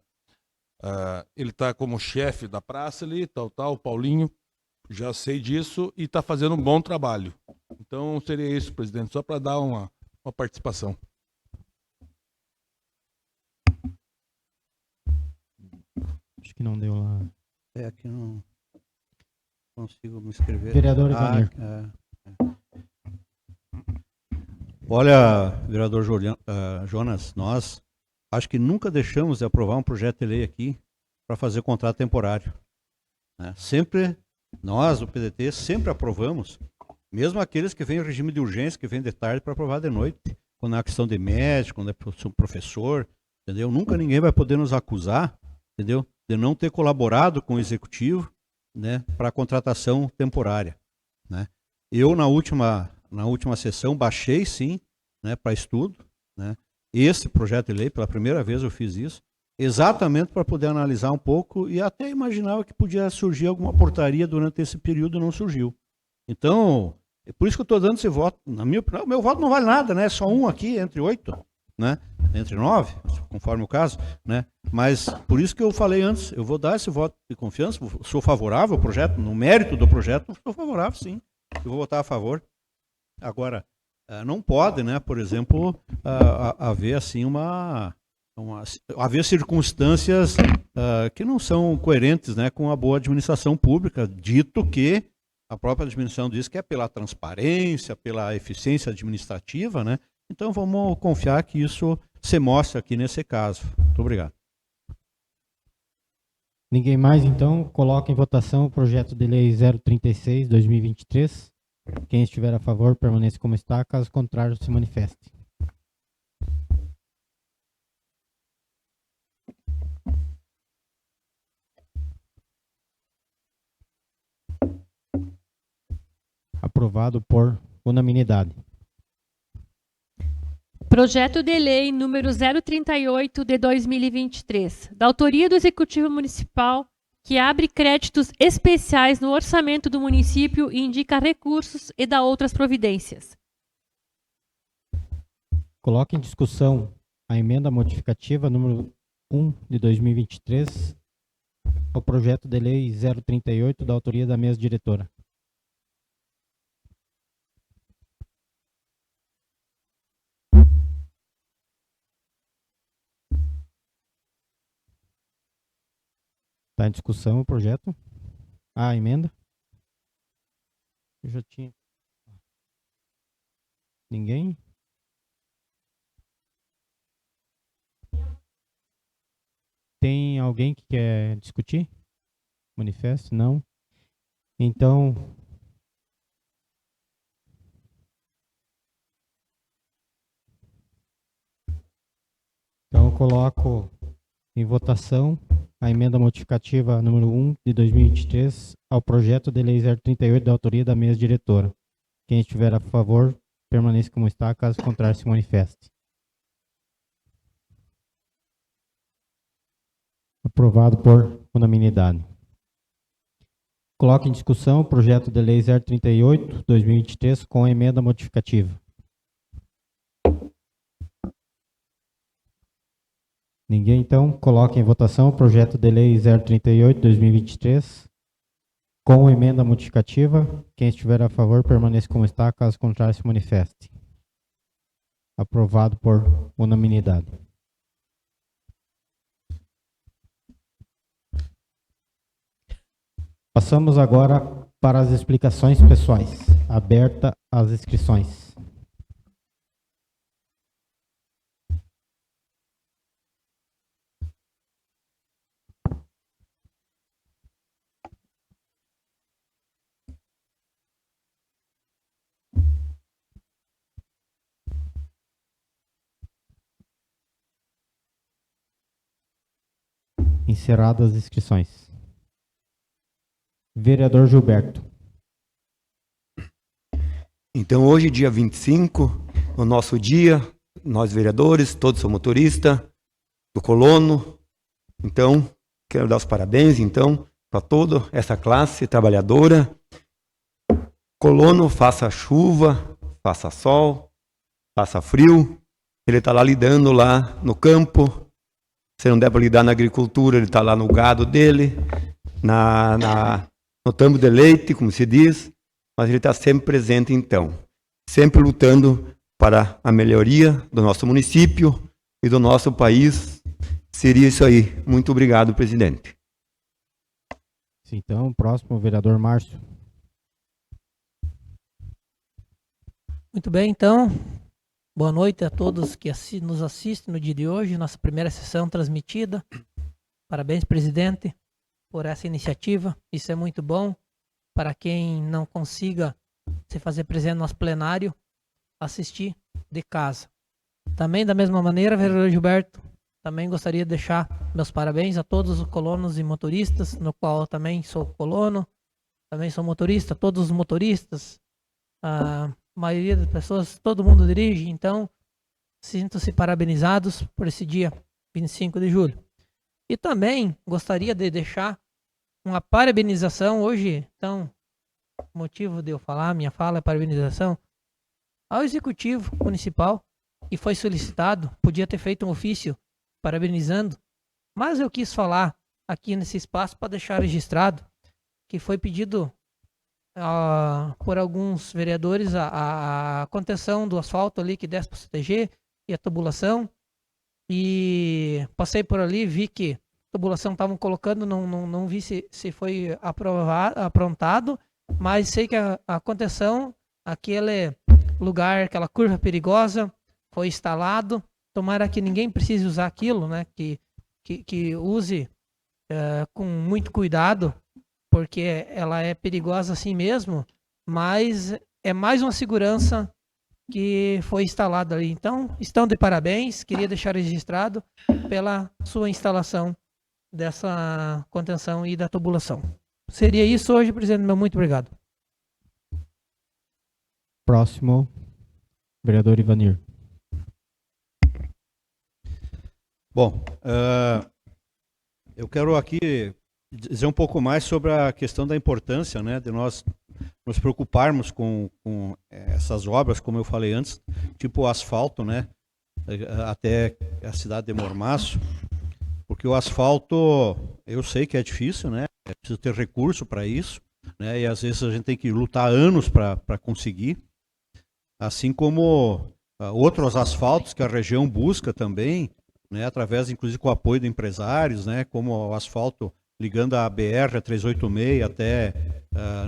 Ele está como chefe da praça ali, tal, o Paulinho. já sei disso e está fazendo um bom trabalho. Então seria isso, presidente, só para dar uma participação. Acho que não deu lá. Aqui não consigo me inscrever. Vereador Ivanir. Olha, vereador Jonas, nós acho que nunca deixamos de aprovar um projeto de lei aqui para fazer contrato temporário. Né? Sempre, nós, do PDT, sempre aprovamos, mesmo aqueles que vêm em regime de urgência, que vêm de tarde para aprovar de noite, quando é uma questão de médico, quando é professor, entendeu? Nunca ninguém vai poder nos acusar, entendeu? De não ter colaborado com o executivo, né, para a contratação temporária. Né? Eu, na última sessão, baixei, sim, né, para estudo, né, esse projeto de lei, pela primeira vez eu fiz isso, exatamente para poder analisar um pouco e até imaginava que podia surgir alguma portaria durante esse período, não surgiu. Então, é por isso que eu estou dando esse voto. Na minha opinião, o meu voto não vale nada, né? Só um aqui entre 8, né? Entre 9, conforme o caso, né? Mas por isso que eu falei antes, eu vou dar esse voto de confiança, sou favorável ao projeto, no mérito do projeto, sou favorável, sim. Eu vou votar a favor. Agora, não pode, né, por exemplo, haver assim haver circunstâncias que não são coerentes, né, com a boa administração pública, dito que a própria administração diz que é pela transparência, pela eficiência administrativa, né? Então vamos confiar que isso se mostra aqui nesse caso. Muito obrigado. Ninguém mais, então, coloca em votação o projeto de lei 036/2023. Quem estiver a favor, permaneça como está. Caso contrário, se manifeste. Aprovado por unanimidade. Projeto de lei número 038 de 2023, da autoria do Executivo Municipal, que abre créditos especiais no orçamento do município e indica recursos e dá outras providências. Coloque em discussão a emenda modificativa número 1 de 2023 ao projeto de lei 038 da autoria da mesa diretora. Está em discussão o projeto? A emenda? Eu já tinha. Ninguém? Tem alguém que quer discutir? Manifesto? Não? Então, eu coloco em votação a emenda modificativa número 1 de 2023 ao projeto de lei 038 da autoria da mesa diretora. Quem estiver a favor, permaneça como está, caso contrário, se manifeste. Aprovado por unanimidade. Coloque em discussão o projeto de lei 038 2023 com a emenda modificativa. Ninguém, então, coloque em votação o projeto de lei 038/2023 com emenda modificativa. Quem estiver a favor, permaneça como está, caso contrário, se manifeste. Aprovado por unanimidade. Passamos agora para as explicações pessoais. Aberta as inscrições. Encerradas as inscrições. Vereador Gilberto. Então hoje, dia 25, o nosso dia, nós vereadores, todos são motoristas, do colono. Então, quero dar os parabéns, então, para toda essa classe trabalhadora. Colono, faça chuva, faça sol, faça frio, ele está lá lidando lá no campo. Se não der para lidar na agricultura, ele está lá no gado dele, no tambo de leite, como se diz, mas ele está sempre presente, então, sempre lutando para a melhoria do nosso município e do nosso país. Seria isso aí. Muito obrigado, presidente. Então, próximo, vereador Márcio. Muito bem, então. Boa noite a todos que nos assistem no dia de hoje, nossa primeira sessão transmitida. Parabéns, presidente, por essa iniciativa. Isso é muito bom para quem não consiga se fazer presente no nosso plenário, assistir de casa. Também, da mesma maneira, vereador Gilberto, também gostaria de deixar meus parabéns a todos os colonos e motoristas, no qual eu também sou colono, também sou motorista, todos os motoristas, a maioria das pessoas, todo mundo dirige, então sinto-se parabenizados por esse dia 25 de julho. E também gostaria de deixar uma parabenização hoje, então, motivo de eu falar, minha fala é parabenização, ao Executivo Municipal, que foi solicitado, podia ter feito um ofício parabenizando, mas eu quis falar aqui nesse espaço para deixar registrado que foi pedido por alguns vereadores a contenção do asfalto ali que desce para o CTG e a tubulação, e passei por ali, vi que a tubulação estavam colocando, não vi se foi aprontado, mas sei que a contenção, aquele lugar, aquela curva perigosa, foi instalado. Tomara que ninguém precise usar aquilo, né? Que use com muito cuidado, porque ela é perigosa assim mesmo, mas é mais uma segurança que foi instalada ali. Então, estão de parabéns, queria deixar registrado pela sua instalação dessa contenção e da tubulação. Seria isso hoje, presidente meu, muito obrigado. Próximo, vereador Ivanir. Bom, eu quero aqui dizer um pouco mais sobre a questão da importância, né, de nós nos preocuparmos com essas obras, como eu falei antes, tipo o asfalto, né, até a cidade de Mormaço, porque o asfalto, eu sei que é difícil, né, é preciso ter recurso para isso, né, e às vezes a gente tem que lutar anos para conseguir, assim como outros asfaltos que a região busca também, né, através, inclusive, com o apoio de empresários, né, como o asfalto ligando a BR-386 até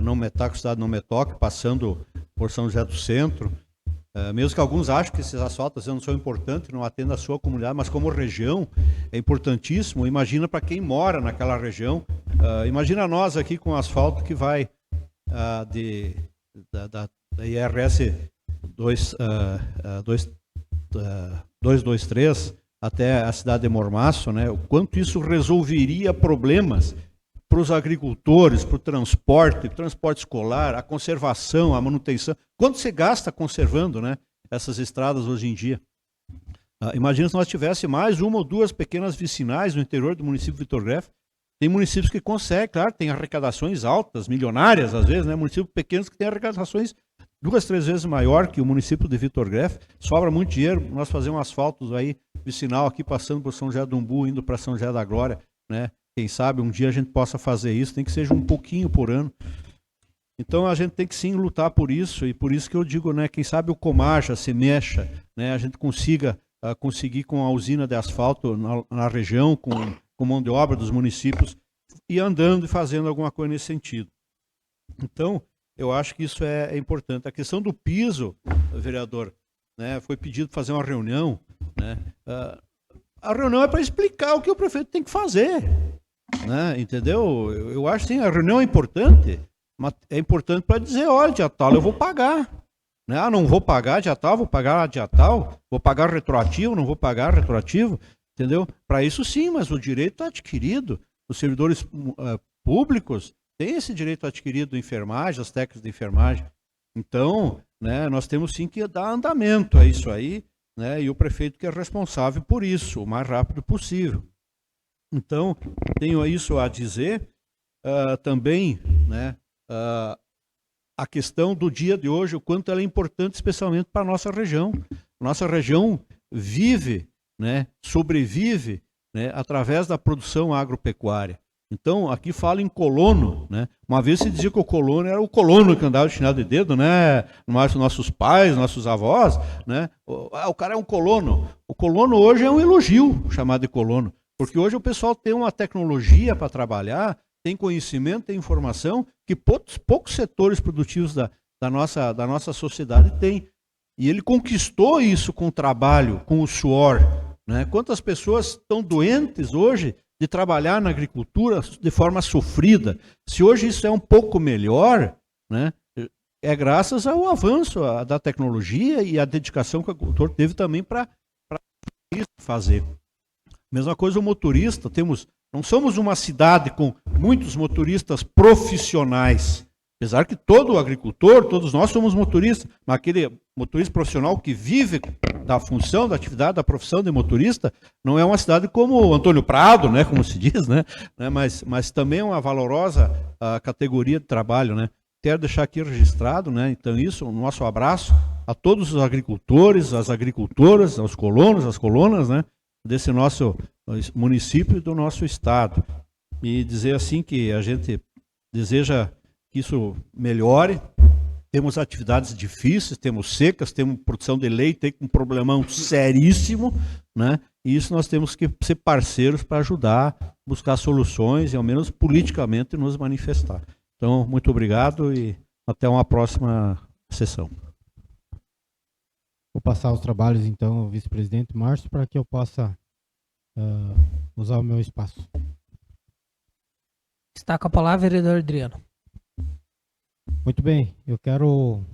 Não Metoque, cidade Não Metoque, passando por São José do Centro. Mesmo que alguns achem que esses asfaltos não são importantes, não atendem a sua comunidade, mas como região é importantíssimo. Imagina para quem mora naquela região. Imagina nós aqui com o asfalto que vai da IRS 223 até a cidade de Mormaço, né? O quanto isso resolveria problemas para os agricultores, para o transporte escolar, a conservação, a manutenção. Quanto você gasta conservando, né, essas estradas hoje em dia? Imagina se nós tivéssemos mais uma ou duas pequenas vicinais no interior do município de Vitor Greff. Tem municípios que conseguem, claro, tem arrecadações altas, milionárias às vezes, né? Municípios pequenos que têm arrecadações 2, 3 vezes maior que o município de Vitor Greff, sobra muito dinheiro, nós fazemos asfaltos aí, vicinal aqui, passando por São José do Umbu, indo para São José da Glória, né? Quem sabe um dia a gente possa fazer isso, tem que ser um pouquinho por ano. Então a gente tem que sim lutar por isso, e por isso que eu digo, né, quem sabe o Comaja se mexa, né, a gente consiga conseguir com a usina de asfalto na região, com mão de obra dos municípios, e andando e fazendo alguma coisa nesse sentido. Então, eu acho que isso é importante. A questão do piso, vereador, né, foi pedido fazer uma reunião, né, a reunião é para explicar o que o prefeito tem que fazer, né, entendeu? Eu acho sim, a reunião é importante, mas é importante para dizer, olha, dia tal eu vou pagar, né? Não vou pagar dia tal, vou pagar dia tal, vou pagar retroativo, não vou pagar retroativo, entendeu? Para isso sim, mas o direito está adquirido, os servidores públicos têm esse direito adquirido, enfermagem, as técnicas de enfermagem. Então, né, nós temos sim que dar andamento a isso aí, né, e o prefeito que é responsável por isso, o mais rápido possível. Então, tenho isso a dizer. Também, né, a questão do dia de hoje, o quanto ela é importante, especialmente para a nossa região. Nossa região vive, né, sobrevive, né, através da produção agropecuária. Então, aqui fala em colono, né? Uma vez se dizia que o colono era o colono que andava de chinelo de dedo, né? Mas nossos pais, nossos avós, né? O cara é um colono. O colono hoje é um elogio, chamado de colono, porque hoje o pessoal tem uma tecnologia para trabalhar, tem conhecimento, tem informação que poucos setores produtivos da nossa sociedade têm. E ele conquistou isso com o trabalho, com o suor, né? Quantas pessoas estão doentes hoje de trabalhar na agricultura de forma sofrida? Se hoje isso é um pouco melhor, né, é graças ao avanço da tecnologia e a dedicação que o agricultor teve também para fazer. Mesma coisa o motorista, não somos uma cidade com muitos motoristas profissionais, apesar que todo agricultor, todos nós somos motoristas, mas aquele motorista profissional que vive da função, da atividade, da profissão de motorista, não é uma cidade como Antônio Prado, né, como se diz, né, mas também é uma valorosa categoria de trabalho, né. Quero deixar aqui registrado, né, então isso, o nosso abraço a todos os agricultores, as agricultoras, aos colonos, as colonas, né, desse nosso município e do nosso estado. E dizer assim que a gente deseja que isso melhore. Temos atividades difíceis, temos secas, temos produção de leite com um problemão seríssimo, né? E isso nós temos que ser parceiros para ajudar, buscar soluções e ao menos politicamente nos manifestar. Então, muito obrigado e até uma próxima sessão. Vou passar os trabalhos então ao vice-presidente Márcio para que eu possa usar o meu espaço. Está com a palavra, vereador Adriano. Muito bem, eu quero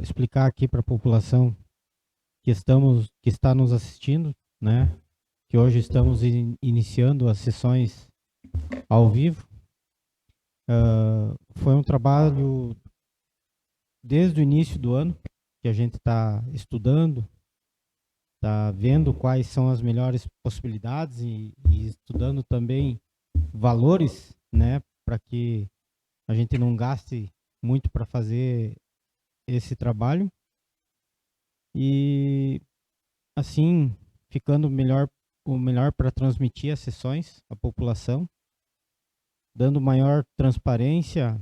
explicar aqui para a população que está nos assistindo, né, que hoje estamos iniciando as sessões ao vivo. Foi um trabalho desde o início do ano que a gente está estudando, está vendo quais são as melhores possibilidades e estudando também valores, né, para que a gente não gaste muito para fazer esse trabalho e assim ficando o melhor para transmitir as sessões à população, dando maior transparência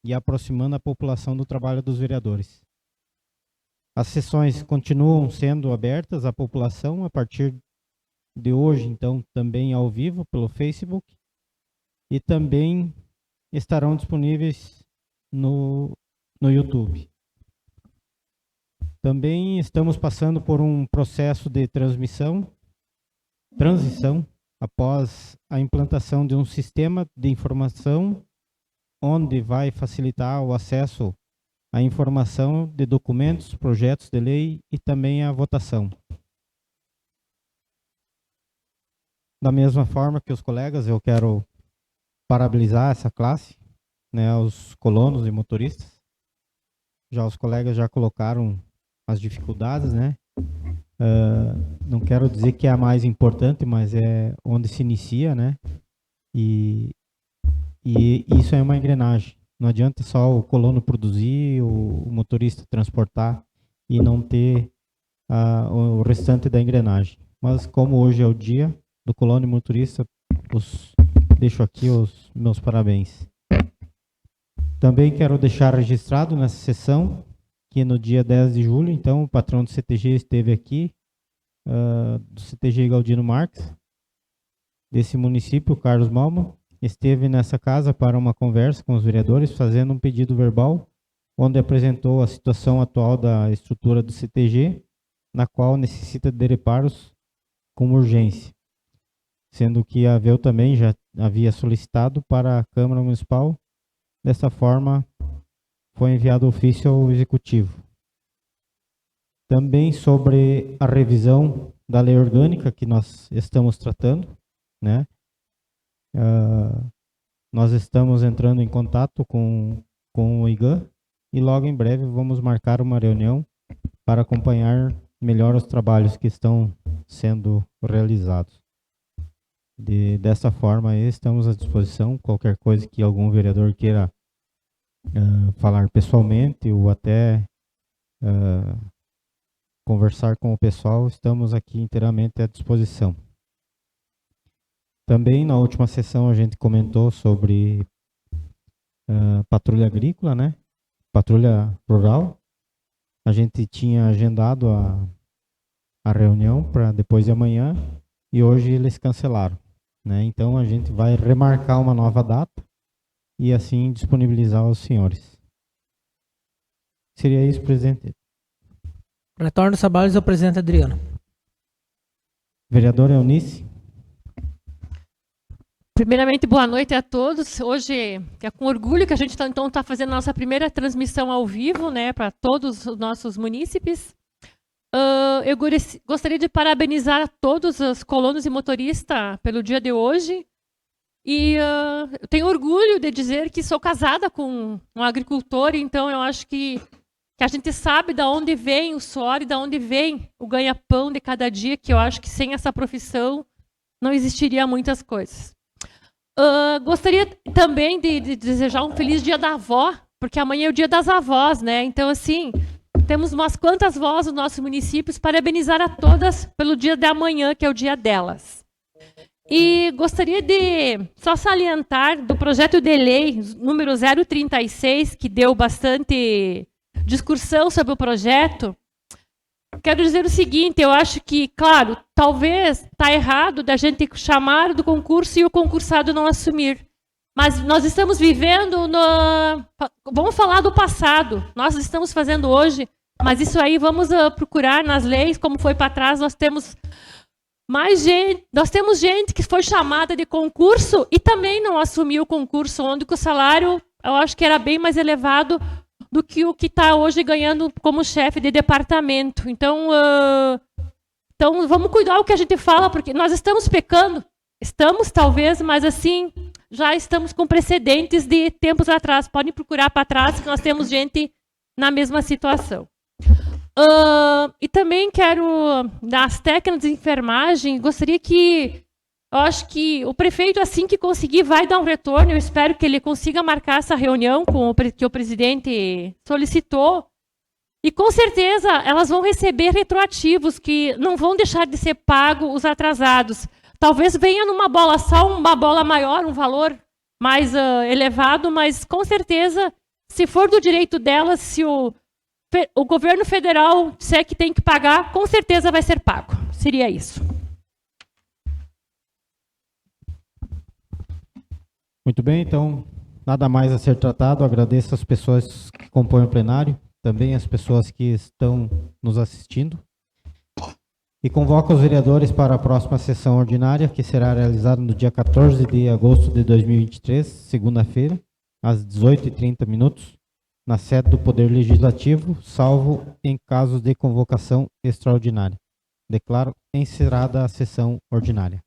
e aproximando a população do trabalho dos vereadores. As sessões continuam sendo abertas à população a partir de hoje, então também ao vivo pelo Facebook e também estarão disponíveis no YouTube. Também estamos passando por um processo de transição após a implantação de um sistema de informação onde vai facilitar o acesso à informação de documentos, projetos de lei e também a votação. Da mesma forma que os colegas, eu quero parabenizar essa classe, né, os colonos e motoristas. Já os colegas já colocaram as dificuldades, né? Não quero dizer que é a mais importante, mas é onde se inicia, né? E isso é uma engrenagem. Não adianta só o colono produzir, o motorista transportar e não ter o restante da engrenagem. Mas como hoje é o dia do colono e motorista, deixo aqui os meus parabéns. Também quero deixar registrado nessa sessão que no dia 10 de julho, então, o patrão do CTG esteve aqui, do CTG Galdino Marques, desse município, Carlos Malma, esteve nessa casa para uma conversa com os vereadores, fazendo um pedido verbal, onde apresentou a situação atual da estrutura do CTG, na qual necessita de reparos com urgência, sendo que a AVEU também já havia solicitado para a Câmara Municipal. Dessa forma, foi enviado ofício ao Executivo. Também sobre a revisão da lei orgânica que nós estamos tratando, né? Nós estamos entrando em contato com o IGAN e logo em breve vamos marcar uma reunião para acompanhar melhor os trabalhos que estão sendo realizados. Dessa forma, estamos à disposição. Qualquer coisa que algum vereador queira falar pessoalmente ou até conversar com o pessoal, estamos aqui inteiramente à disposição. Também na última sessão a gente comentou sobre patrulha agrícola, né? Patrulha rural. A gente tinha agendado a reunião para depois de amanhã e hoje eles cancelaram, né? Então a gente vai remarcar uma nova data e assim disponibilizar aos senhores. Seria isso, presidente. Retorno dos trabalhos ao presidente Adriano. Vereador Eunice. Primeiramente, boa noite a todos. Hoje é com orgulho que a gente está fazendo a nossa primeira transmissão ao vivo, né, para todos os nossos munícipes. Eu gostaria de parabenizar a todos os colonos e motoristas pelo dia de hoje. E eu tenho orgulho de dizer que sou casada com um agricultor, então eu acho que a gente sabe de onde vem o suor e de onde vem o ganha-pão de cada dia, que eu acho que sem essa profissão não existiria muitas coisas. Gostaria também de desejar um feliz dia da avó, porque amanhã é o dia das avós, né? Então, assim, temos umas quantas vós nos nossos municípios, parabenizar a todas pelo dia de amanhã, que é o dia delas. E gostaria de só salientar do projeto de lei número 036, que deu bastante discussão sobre o projeto. Quero dizer o seguinte, eu acho que, claro, talvez está errado da gente chamar do concurso e o concursado não assumir. Mas nós estamos vivendo vamos falar do passado. Nós estamos fazendo hoje, mas isso aí vamos procurar nas leis, como foi para trás, nós temos gente que foi chamada de concurso e também não assumiu o concurso, onde o salário, eu acho que era bem mais elevado do que o que está hoje ganhando como chefe de departamento. Então vamos cuidar o que a gente fala, porque nós estamos pecando. Estamos, talvez, mas assim, já estamos com precedentes de tempos atrás. Podem procurar para trás, que nós temos gente na mesma situação. E também quero, das técnicas de enfermagem, gostaria que, eu acho que o prefeito, assim que conseguir, vai dar um retorno. Eu espero que ele consiga marcar essa reunião que o presidente solicitou. E, com certeza, elas vão receber retroativos, que não vão deixar de ser pagos os atrasados. Talvez venha numa bola só, uma bola maior, um valor mais elevado, mas, com certeza, se for do direito delas, se o governo federal disser que tem que pagar, com certeza vai ser pago. Seria isso. Muito bem, então, nada mais a ser tratado. Agradeço as pessoas que compõem o plenário, também as pessoas que estão nos assistindo. E convoco os vereadores para a próxima sessão ordinária, que será realizada no dia 14 de agosto de 2023, segunda-feira, às 18h30, na sede do Poder Legislativo, salvo em casos de convocação extraordinária. Declaro encerrada a sessão ordinária.